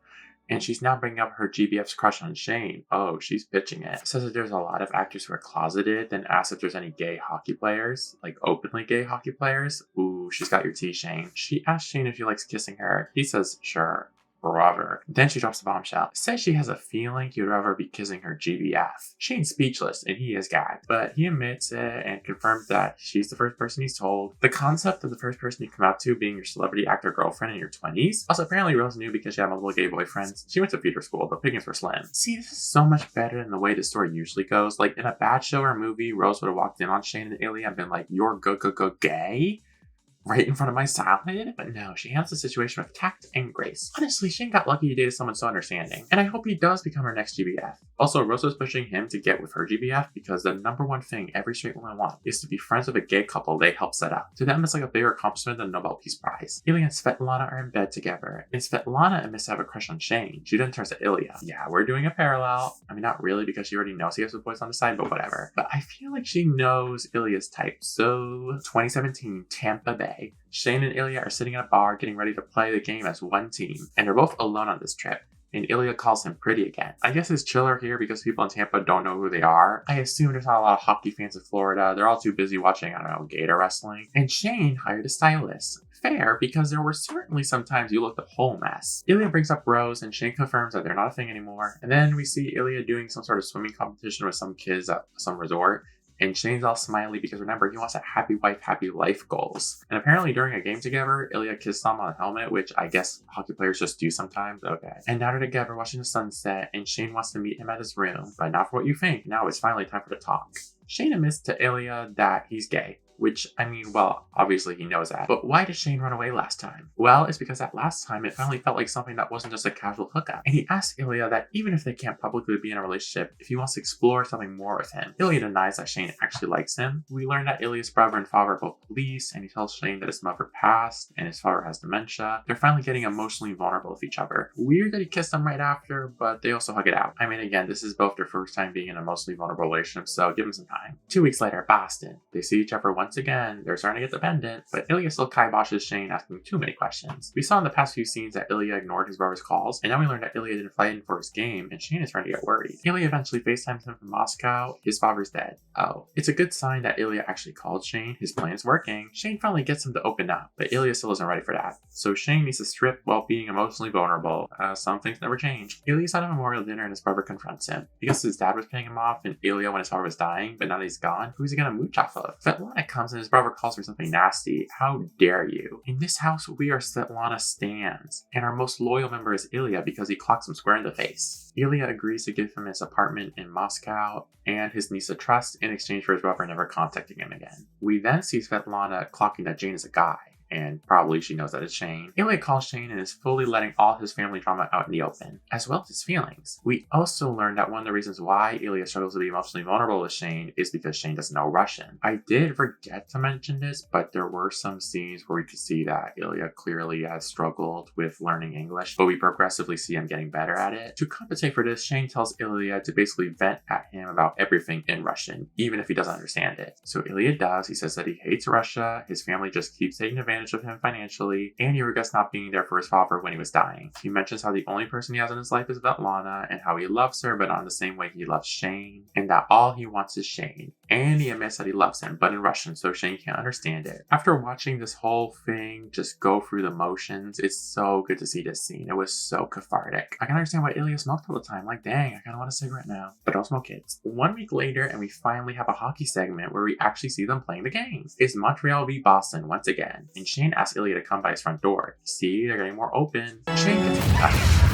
And she's now bringing up her GBF's crush on Shane. Oh, she's pitching it. Says that there's a lot of actors who are closeted, then asks if there's any gay hockey players, like openly gay hockey players. Ooh, she's got your tea, Shane. She asks Shane if he likes kissing her. He says, sure. Brother. Then she drops a bombshell. Says she has a feeling he would rather be kissing her GBF. Shane's speechless and he is gagged, but he admits it and confirms that she's the first person he's told. The concept of the first person you come out to being your celebrity actor girlfriend in your 20s. Also, apparently Rose knew because she had multiple gay boyfriends. She went to theater school, but pickings were slim. See, this is so much better than the way the story usually goes. Like in a bad show or movie, Rose would have walked in on Shane and Ilya and been like, "You're go gay?" right in front of my side, but no, she handles the situation with tact and grace. Honestly, Shane got lucky he dated someone so understanding, and I hope he does become her next GBF. Also, Rosa's pushing him to get with her GBF because the number one thing every straight woman wants is to be friends with a gay couple they help set up. To them, it's like a bigger accomplishment than the Nobel Peace Prize. Ilya and Svetlana are in bed together, and Svetlana admits to have a crush on Shane. She then turns to Ilya. Yeah, we're doing a parallel. I mean, not really, because she already knows he has the boys on the side, but whatever. But I feel like she knows Ilya's type. So, 2017, Tampa Bay. Shane and Ilya are sitting at a bar getting ready to play the game as one team, and they're both alone on this trip. And Ilya calls him pretty again. I guess it's chiller here because people in Tampa don't know who they are. I assume there's not a lot of hockey fans in Florida. They're all too busy watching, I don't know, gator wrestling. And Shane hired a stylist. Fair, because there were certainly some times you looked a whole mess. Ilya brings up Rose, and Shane confirms that they're not a thing anymore. And then we see Ilya doing some sort of swimming competition with some kids at some resort. And Shane's all smiley because remember, he wants a happy wife, happy life goals. And apparently during a game together, Ilya kissed Tom on the helmet, which I guess hockey players just do sometimes. Okay. And now they're together watching the sunset, and Shane wants to meet him at his room, but not for what you think. Now it's finally time for the talk. Shane admits to Ilya that he's gay. Which, I mean, well, obviously he knows that. But why did Shane run away last time? Well, it's because that last time it finally felt like something that wasn't just a casual hookup. And he asked Ilya that even if they can't publicly be in a relationship, if he wants to explore something more with him. Ilya denies that Shane actually likes him. We learn that Ilya's brother and father are both police, and he tells Shane that his mother passed and his father has dementia. They're finally getting emotionally vulnerable with each other. Weird that he kissed them right after, but they also hug it out. I mean, again, this is both their first time being in an emotionally vulnerable relationship, so give them some time. 2 weeks later, Boston. They see each other once again. They're starting to get dependent, but Ilya still kiboshes Shane, asking too many questions. We saw in the past few scenes that Ilya ignored his brother's calls, and now we learned that Ilya didn't fly in for his game, and Shane is starting to get worried. Ilya eventually FaceTimes him from Moscow. His father's dead. Oh. It's a good sign that Ilya actually called Shane. His plan's working. Shane finally gets him to open up, but Ilya still isn't ready for that. So Shane needs to strip while being emotionally vulnerable. Some things never change. Ilya's at a memorial dinner and his brother confronts him. Because his dad was paying him off and Ilya when his father was dying, but now that he's gone, who's he gonna mooch off of? Svetlana comes and his brother calls her something nasty. How dare you? In this house, we are Svetlana stans, and our most loyal member is Ilya because he clocks him square in the face. Ilya agrees to give him his apartment in Moscow and his niece a trust in exchange for his brother never contacting him again. We then see Svetlana clocking that Jane is a guy. And probably she knows that it's Shane. Ilya calls Shane and is fully letting all his family drama out in the open, as well as his feelings. We also learned that one of the reasons why Ilya struggles to be emotionally vulnerable with Shane is because Shane doesn't know Russian. I did forget to mention this, but there were some scenes where we could see that Ilya clearly has struggled with learning English, but we progressively see him getting better at it. To compensate for this, Shane tells Ilya to basically vent at him about everything in Russian, even if he doesn't understand it. So Ilya does. He says that he hates Russia, his family just keeps taking advantage of him financially, and he regrets not being there for his father when he was dying. He mentions how the only person he has in his life is Svetlana, and how he loves her, but not in the same way he loves Shane, and that all he wants is Shane. And he admits that he loves him, but in Russian, so Shane can't understand it. After watching this whole thing just go through the motions, it's so good to see this scene. It was so cathartic. I can understand why Ilya smoked all the time. Like, dang, I kind of want a cigarette now. But don't smoke kids. 1 week later, and we finally have a hockey segment where we actually see them playing the games. It's Montreal v Boston once again, and Shane asks Ilya to come by his front door. See, they're getting more open. Shane gets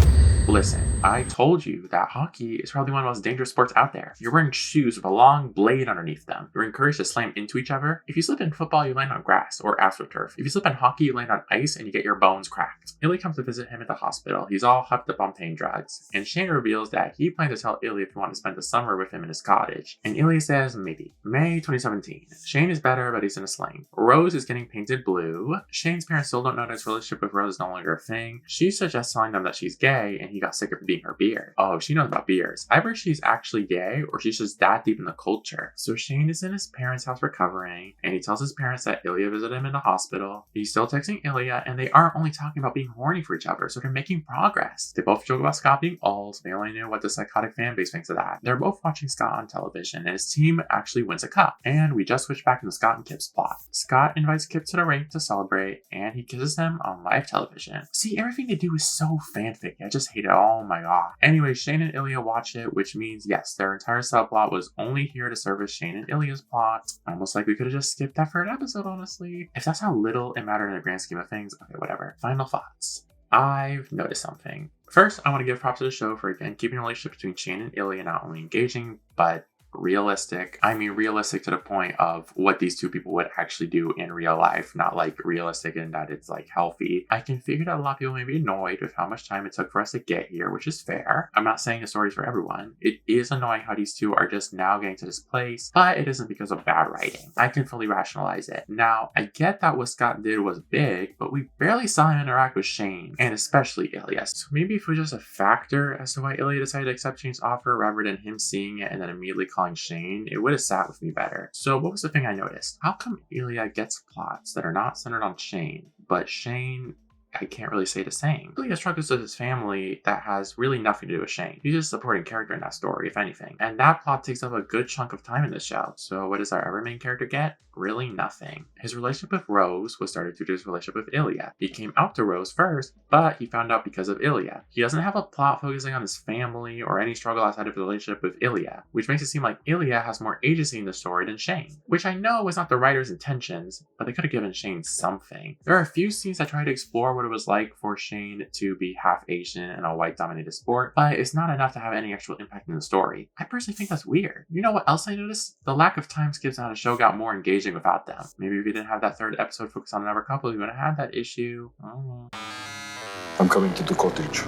Listen, I told you that hockey is probably one of the most dangerous sports out there. You're wearing shoes with a long blade underneath them. You're encouraged to slam into each other. If you slip in football, you land on grass or astroturf. If you slip in hockey, you land on ice and you get your bones cracked. Ilya comes to visit him at the hospital. He's all hooked up on pain drugs. And Shane reveals that he plans to tell Ilya if he wants to spend the summer with him in his cottage. And Ilya says maybe. May 2017. Shane is better, but he's in a sling. Rose is getting painted blue. Shane's parents still don't know that his relationship with Rose is no longer a thing. She suggests telling them that she's gay, and he got sick of being her beard. Oh, she knows about beards. Either she's actually gay, or she's just that deep in the culture. So Shane is in his parents' house recovering, and he tells his parents that Ilya visited him in the hospital. He's still texting Ilya, and they aren't only talking about being horny for each other, so they're making progress. They both joke about Scott being old. They only know what the psychotic fan base thinks of that. They're both watching Scott on television, and his team actually wins a cup. And we just switch back into Scott and Kip's plot. Scott invites Kip to the rink to celebrate, and he kisses him on live television. See, everything they do is so fanfic. I just hate it. Oh my god. Anyway, Shane and Ilya watch it, which means, yes, their entire subplot was only here to service Shane and Ilya's plot. Almost like we could have just skipped that third episode, honestly. If that's how little it mattered in the grand scheme of things, okay, whatever. Final thoughts. I've noticed something. First, I want to give props to the show for, again, keeping the relationship between Shane and Ilya not only engaging, but realistic. I mean realistic to the point of what these two people would actually do in real life, not like realistic in that it's like healthy. I can figure that a lot of people may be annoyed with how much time it took for us to get here, which is fair. I'm not saying the story's for everyone. It is annoying how these two are just now getting to this place, but it isn't because of bad writing. I can fully rationalize it. Now, I get that what Scott did was big, but we barely saw him interact with Shane, and especially Ilya. So maybe if it was just a factor as to why Ilya decided to accept Shane's offer rather than him seeing it and then immediately calling Shane, it would have sat with me better. So what was the thing I noticed? How come Ilya gets plots that are not centered on Shane, but Shane I can't really say the same. Ilya struggles with his family that has really nothing to do with Shane. He's just a supporting character in that story, if anything. And that plot takes up a good chunk of time in the show. So what does our other main character get? Really nothing. His relationship with Rose was started due to his relationship with Ilya. He came out to Rose first, but he found out because of Ilya. He doesn't have a plot focusing on his family or any struggle outside of the relationship with Ilya, which makes it seem like Ilya has more agency in the story than Shane, which I know was not the writer's intentions, but they could have given Shane something. There are a few scenes that try to explore what it was like for Shane to be half Asian in a white-dominated sport, but it's not enough to have any actual impact in the story. I personally think that's weird. You know what else I noticed? The lack of time skips on the show got more engaging without them. Maybe if you didn't have that third episode focus on another couple, you wouldn't have had that issue. I'm coming to the cottage.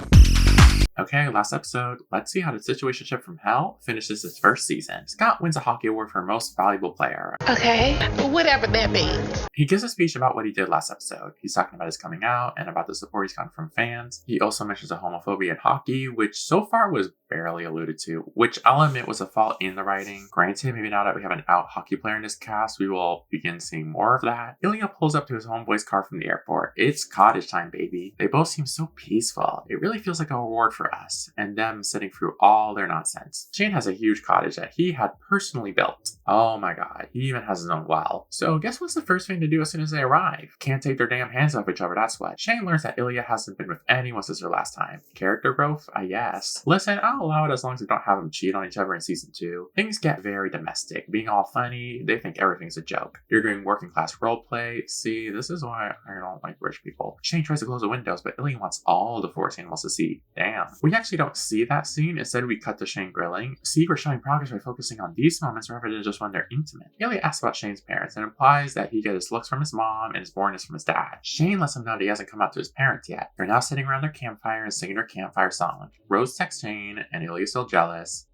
Okay, last episode. Let's see how the situationship from hell finishes its first season. Scott wins a hockey award for most valuable player. Okay, whatever that means. He gives a speech about what he did last episode. He's talking about his coming out and about the support he's gotten from fans. He also mentions a homophobia in hockey, which so far was barely alluded to, which I'll admit was a fault in the writing. Granted, maybe now that we have an out hockey player in this cast, we will begin seeing more of that. Ilya pulls up to his homeboy's car from the airport. It's cottage time, baby. They both seem so peaceful. It really feels like a reward for us, and them sitting through all their nonsense. Shane has a huge cottage that he had personally built. Oh my god, he even has his own well. So guess what's the first thing to do as soon as they arrive? Can't take their damn hands off each other, that's what. Shane learns that Ilya hasn't been with anyone since their last time. Character growth? I guess. Listen, I'll allow it as long as we don't have them cheat on each other in season 2. Things get very domestic. Being all funny, they think everything's a joke. You're doing working class roleplay. See, this is why I don't like rich people. Shane tries to close the windows, but Ilya wants all the forest animals to see. Damn. We actually don't see that scene. Instead, we cut to Shane grilling. See, we're showing progress by focusing on these moments rather than just when they're intimate. Ilya asks about Shane's parents and implies that he gets his looks from his mom and his boringness from his dad. Shane lets him know that he hasn't come out to his parents yet. They're now sitting around their campfire and singing their campfire song. Rose texts Shane, and Ilya's still jealous.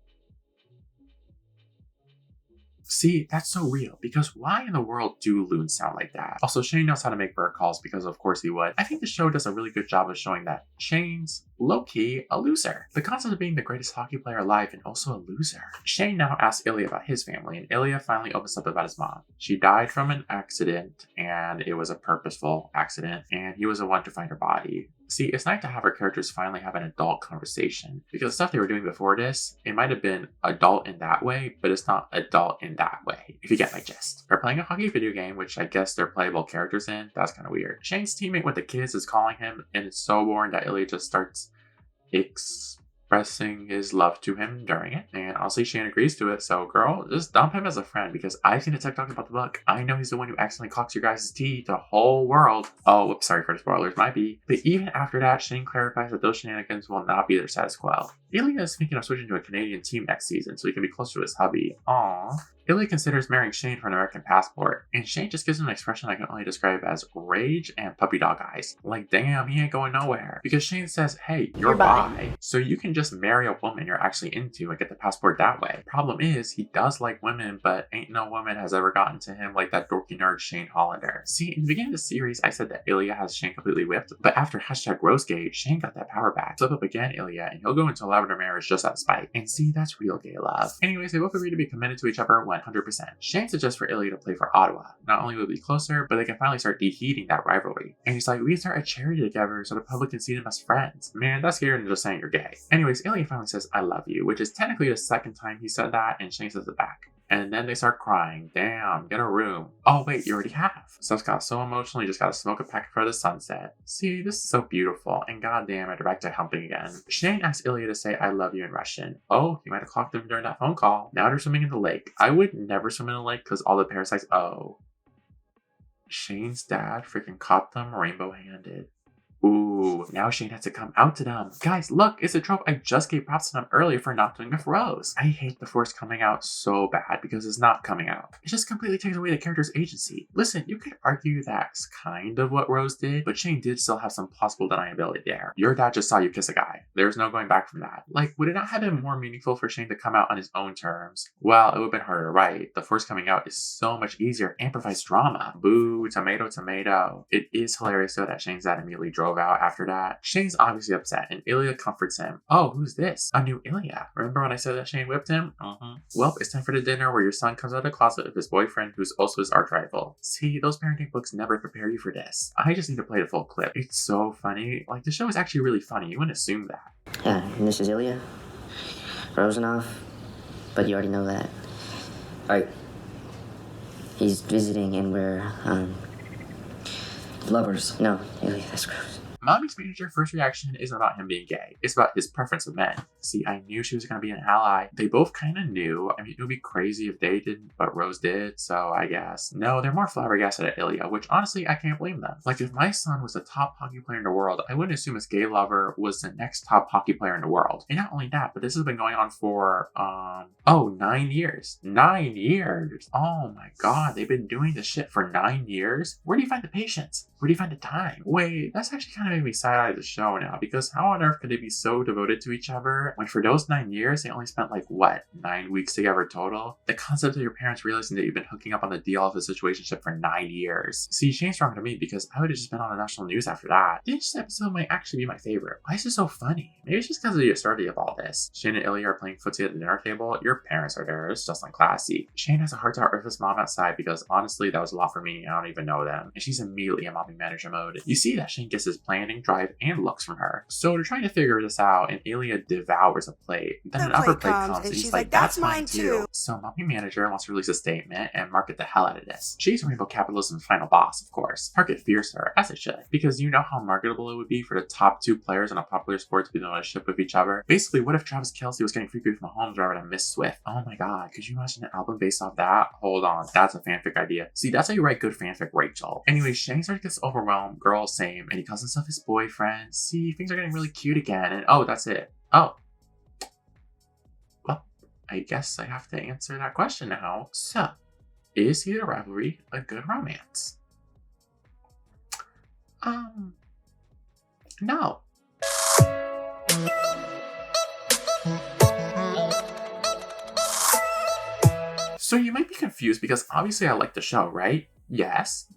See, that's so real, because why in the world do loons sound like that? Also, Shane knows how to make bird calls because of course he would. I think the show does a really good job of showing that Shane's low-key a loser. The concept of being the greatest hockey player alive and also a loser. Shane now asks Ilya about his family, and Ilya finally opens up about his mom. She died from an accident, and it was a purposeful accident, and he was the one to find her body. See, it's nice to have our characters finally have an adult conversation, because the stuff they were doing before this, it might have been adult in that way, but it's not adult in that way, if you get my gist. They're playing a hockey video game, which I guess they're playable characters in. That's kind of weird. Shane's teammate with the kids is calling him, and it's so boring that Ilya just starts expressing his love to him during it, and honestly Shane agrees to it. So girl, just dump him as a friend, because I've seen a TikTok about the book. I know he's the one who accidentally clocks your guys' tea to the whole world. Oh, whoops, sorry for the spoilers, might be. But even after that, Shane clarifies that those shenanigans will not be their status quo. Ilya is thinking of switching to a Canadian team next season so he can be closer to his hubby. Aww. Ilya considers marrying Shane for an American passport, and Shane just gives him an expression I can only describe as rage and puppy dog eyes. Like, damn, he ain't going nowhere. Because Shane says, hey, you're bi, so you can just marry a woman you're actually into and get the passport that way. Problem is, he does like women, but ain't no woman has ever gotten to him like that dorky nerd Shane Hollander. See, in the beginning of the series, I said that Ilya has Shane completely whipped, but after #Rosegate, Shane got that power back. Flip up again, Ilya, and he'll go into a lavender marriage just out of spite. And see, that's real gay love. Anyways, they both agree to be committed to each other 100%. Shane suggests for Ilya to play for Ottawa. Not only will they be closer, but they can finally start deheating that rivalry. And he's like, we can start a charity together so the public can see them as friends. Man, that's scarier than just saying you're gay. Anyways, Ilya finally says, I love you, which is technically the second time he said that, and Shane says it back. And then they start crying. Damn, get a room. Oh wait, you already have. Stuff's got so emotional, you just gotta smoke a pack for the sunset. See, this is so beautiful, and goddamn it, they're back to humping again. Shane asks Ilya to say I love you in Russian. Oh, he might have clocked him during that phone call. Now they're swimming in the lake. I would never swim in the lake because all the parasites. Oh. Shane's dad freaking caught them rainbow-handed. Ooh, now Shane has to come out to them. Guys, look, it's a trope I just gave props to them earlier for not doing with Rose. I hate the Force coming out so bad because it's not coming out. It just completely takes away the character's agency. Listen, you could argue that's kind of what Rose did, but Shane did still have some plausible deniability there. Your dad just saw you kiss a guy. There's no going back from that. Like, would it not have been more meaningful for Shane to come out on his own terms? Well, it would have been harder to write. The Force coming out is so much easier, amplifies drama. Boo, tomato, tomato. It is hilarious though that Shane's dad immediately drove about after that. Shane's obviously upset, and Ilya comforts him. Oh, who's this? A new Ilya. Remember when I said that Shane whipped him? Well, it's time for the dinner where your son comes out of the closet with his boyfriend, who's also his arch rival. See, those parenting books never prepare you for this. I just need to play the full clip. It's so funny. Like, the show is actually really funny. You wouldn't assume that. Yeah, and this is Ilya Rozanov, but you already know that. Alright. He's visiting and we're, lovers. No, Ilya, that's gross. Mommy's manager's first reaction isn't about him being gay. It's about his preference of men. See, I knew she was going to be an ally. They both kind of knew. I mean, it would be crazy if they didn't, but Rose did, so I guess. No, they're more flabbergasted at Ilya, which honestly, I can't blame them. Like, if my son was the top hockey player in the world, I wouldn't assume his gay lover was the next top hockey player in the world. And not only that, but this has been going on for, 9 years. 9 years! Oh my god, they've been doing this shit for 9 years? Where do you find the patience? Where do you find the time? Wait, that's actually kind of made me side-eye the show now, because how on earth could they be so devoted to each other when for those 9 years they only spent 9 weeks together total? The concept of your parents realizing that you've been hooking up on the deal of a situationship for 9 years. See, Shane's wrong to me because I would have just been on the national news after that. This episode might actually be my favorite. Why is it so funny? Maybe it's just because of the absurdity of all this. Shane and Ilya are playing footsie at the dinner table. Your parents are there. It's just unclassy. Shane has a heart to heart with his mom outside because honestly that was a lot for me. I don't even know them. And she's immediately in mommy manager mode. You see that Shane gets his planning, drive, and looks from her. So they're trying to figure this out, and Ilya devours a plate. Then another plate comes, and she's like, that's mine too. So mommy manager wants to release a statement and market the hell out of this. She's rainbow capitalism's final boss, of course. Market fears her, as it should, because you know how marketable it would be for the top 2 players in a popular sport to be in a relationship with each other. Basically, what if Travis Kelce was getting freaky with Mahomes rather than Miss Swift? Oh my god, could you imagine an album based off that? Hold on, that's a fanfic idea. See, that's how you write good fanfic, Rachel. Anyway, Shane starts to get overwhelmed, girl same, and he calls himself his boyfriend. See, things are getting really cute again, and oh, that's it. Oh. Well, I guess I have to answer that question now. So, is He the Rivalry a good romance? No. So you might be confused because obviously I like the show, right? Yes.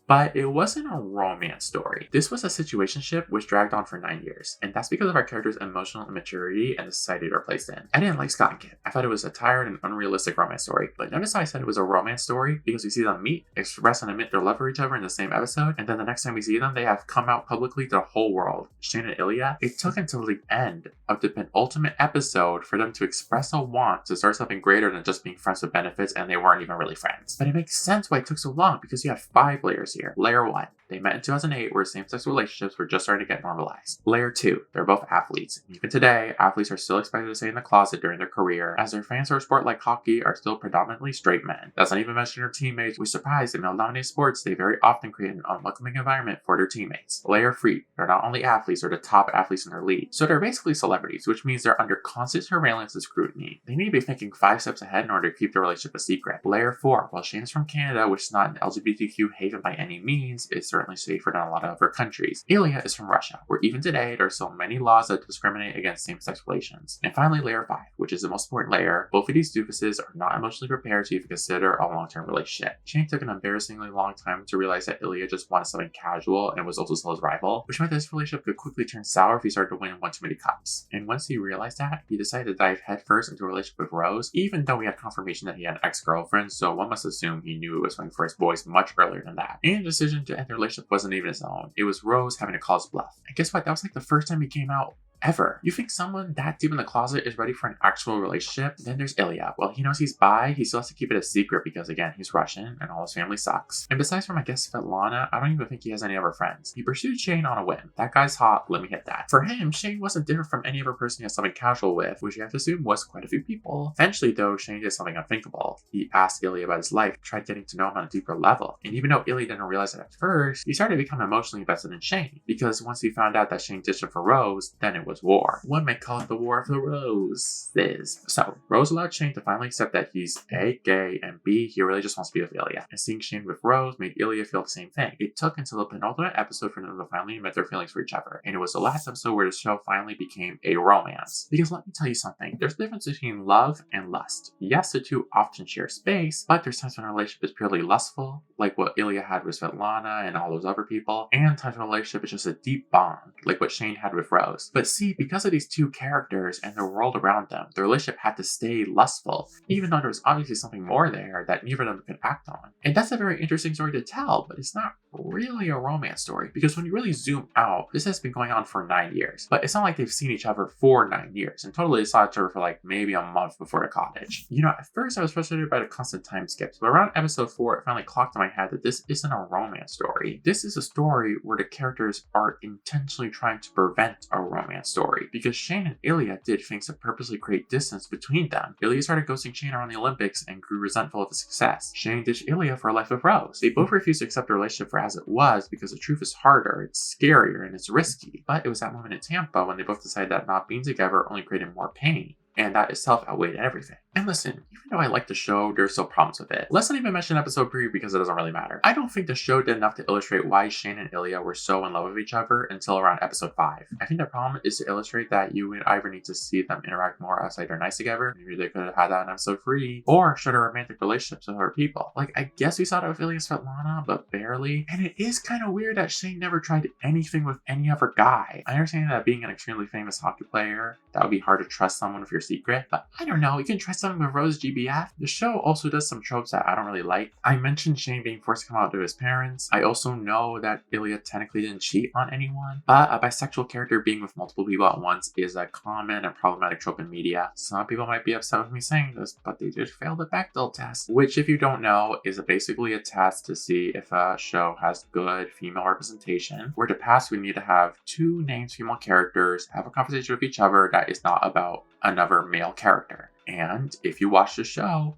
But it wasn't a romance story. This was a situationship which dragged on for 9 years, and that's because of our characters' emotional immaturity and the society they're placed in. I didn't like Scott and Kit. I thought it was a tired and unrealistic romance story, but notice how I said it was a romance story because we see them meet, express and admit their love for each other in the same episode, and then the next time we see them, they have come out publicly to the whole world. Shane and Ilya, it took until the end of the penultimate episode for them to express a want to start something greater than just being friends with benefits, and they weren't even really friends. But it makes sense why it took so long because you have 5 layers here. Layer 1. They met in 2008 where same-sex relationships were just starting to get normalized. Layer 2. They're both athletes. Even today, athletes are still expected to stay in the closet during their career, as their fans for a sport like hockey are still predominantly straight men. That's not even mentioning their teammates, which surprised in male-dominated sports, they very often create an unwelcoming environment for their teammates. Layer 3. They're not only athletes, they're the top athletes in their league. So they're basically celebrities, which means they're under constant surveillance and scrutiny. They need to be thinking 5 steps ahead in order to keep their relationship a secret. Layer 4. While Shane's from Canada, which is not an LGBTQ haven by any means, it's certainly safer than a lot of other countries. Ilya is from Russia, where even today there are so many laws that discriminate against same-sex relations. And finally, layer 5, which is the most important layer. Both of these doofuses are not emotionally prepared to even consider a long-term relationship. Shane took an embarrassingly long time to realize that Ilya just wanted something casual and was also still his rival, which meant that this relationship could quickly turn sour if he started to win one too many cups. And once he realized that, he decided to dive headfirst into a relationship with Rose, even though we had confirmation that he had an ex-girlfriend, so one must assume he knew it was swinging for his boys much earlier than that. And the decision to end the relationship wasn't even his own. It was Rose having to call his bluff. And guess what? That was like the first time he came out ever. You think someone that deep in the closet is ready for an actual relationship? Then there's Ilya. Well, he knows he's bi, he still has to keep it a secret because, again, he's Russian and all his family sucks. And besides from, I guess, Svetlana, I don't even think he has any other friends. He pursued Shane on a whim. That guy's hot, let me hit that. For him, Shane wasn't different from any other person he has something casual with, which you have to assume was quite a few people. Eventually, though, Shane did something unthinkable. He asked Ilya about his life, tried getting to know him on a deeper level. And even though Ilya didn't realize it at first, he started to become emotionally invested in Shane. Because once he found out that Shane ditched him for Rose, then it was was war. One might call it the War of the Roses. So, Rose allowed Shane to finally accept that he's A, gay, and B, he really just wants to be with Ilya. And seeing Shane with Rose made Ilya feel the same thing. It took until the penultimate episode for them to finally admit their feelings for each other. And it was the last episode where the show finally became a romance. Because let me tell you something, there's a difference between love and lust. Yes, the two often share space, but there's times when a relationship is purely lustful, like what Ilya had with Svetlana and all those other people, and times when a relationship is just a deep bond, like what Shane had with Rose. But see, because of these two characters and the world around them, the relationship had to stay lustful, even though there was obviously something more there that neither of them could act on. And that's a very interesting story to tell, but it's not really a romance story, because when you really zoom out, this has been going on for 9 years. But it's not like they've seen each other for 9 years, and totally they saw each other for like maybe a month before the cottage. You know, at first I was frustrated by the constant time skips, but around episode 4, it finally clocked in my head that this isn't a romance story. This is a story where the characters are intentionally trying to prevent a romance story, because Shane and Ilya did things to purposely create distance between them. Ilya started ghosting Shane around the Olympics and grew resentful of his success. Shane ditched Ilya for a life with Rose. They both refused to accept the relationship for as it was because the truth is harder, it's scarier, and it's risky. But it was that moment in Tampa when they both decided that not being together only created more pain. And that itself outweighed everything. And listen, even though I like the show, there's still problems with it. Let's not even mention episode 3 because it doesn't really matter. I don't think the show did enough to illustrate why Shane and Ilya were so in love with each other until around episode 5. I think the problem is to illustrate that you would either need to see them interact more outside their nights together, maybe they could have had that in episode 3, or show their romantic relationships with other people. Like, I guess we saw that with Ilya and Svetlana, but barely. And it is kind of weird that Shane never tried anything with any other guy. I understand that being an extremely famous hockey player, that would be hard to trust someone with your secret, but I don't know, you can try something with Rose GBF. The show also does some tropes that I don't really like. I mentioned Shane being forced to come out to his parents. I also know that Ilya technically didn't cheat on anyone, but a bisexual character being with multiple people at once is a common and problematic trope in media. Some people might be upset with me saying this, but they did fail the Bechdel test, which if you don't know is basically a test to see if a show has good female representation, where to pass we need to have 2 named female characters have a conversation with each other that is not about another male character. And if you watch the show,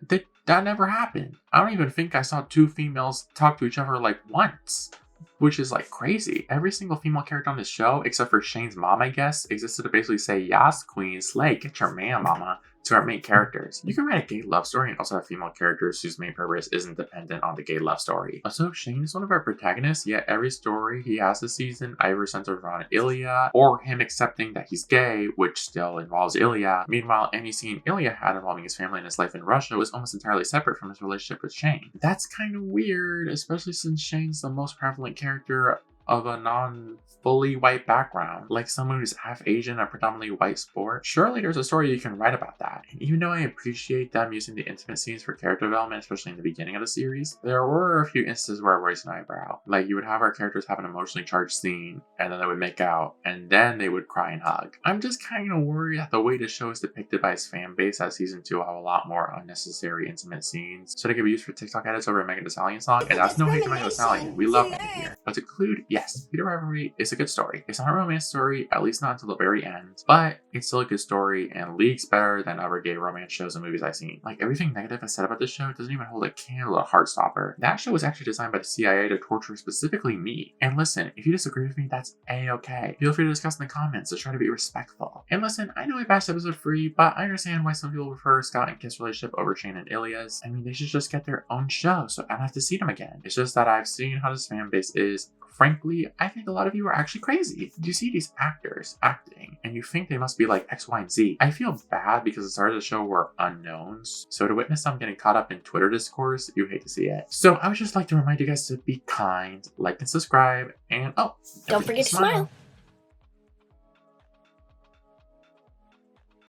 that never happened. I don't even think I saw 2 females talk to each other like once, which is like crazy. Every single female character on this show, except for Shane's mom, I guess, existed to basically say, "Yas, queen, slay, get your man, mama," to our main characters. You can write a gay love story and also have female characters whose main purpose isn't dependent on the gay love story. Also, Shane is one of our protagonists, yet every story he has this season either centers around Ilya or him accepting that he's gay, which still involves Ilya. Meanwhile, any scene Ilya had involving his family and his life in Russia was almost entirely separate from his relationship with Shane. That's kind of weird, especially since Shane's the most prevalent character of a non-fully white background, like someone who's half Asian, a predominantly white sport. Surely there's a story you can write about that. And even though I appreciate them using the intimate scenes for character development, especially in the beginning of the series, there were a few instances where I raised an eyebrow. Like, you would have our characters have an emotionally charged scene, and then they would make out, and then they would cry and hug. I'm just kind of worried that the way the show is depicted by its fan base at season 2 will have a lot more unnecessary intimate scenes, so they can be used for TikTok edits over a Megan Thee Stallion song, and that's no hate to Megan Thee Stallion. We love Megan here. But to conclude, yes, Peter Rivalry is a good story. It's not a romance story, at least not until the very end, but it's still a good story and leagues better than other gay romance shows and movies I've seen. Like, everything negative I said about this show doesn't even hold a candle to Heartstopper. That show was actually designed by the CIA to torture specifically me. And listen, if you disagree with me, that's a-okay. Feel free to discuss in the comments, just try to be respectful. And listen, I know I bashed episode 3, but I understand why some people prefer Scott and Kit's relationship over Shane and Ilya's. I mean, they should just get their own show, so I don't have to see them again. It's just that I've seen how this fan base is. Frankly, I think a lot of you are actually crazy. You see these actors acting, and you think they must be like X, Y, and Z. I feel bad because the start of the show were unknowns, so to witness them getting caught up in Twitter discourse, you hate to see it. So I would just like to remind you guys to be kind, like and subscribe, and don't forget to smile.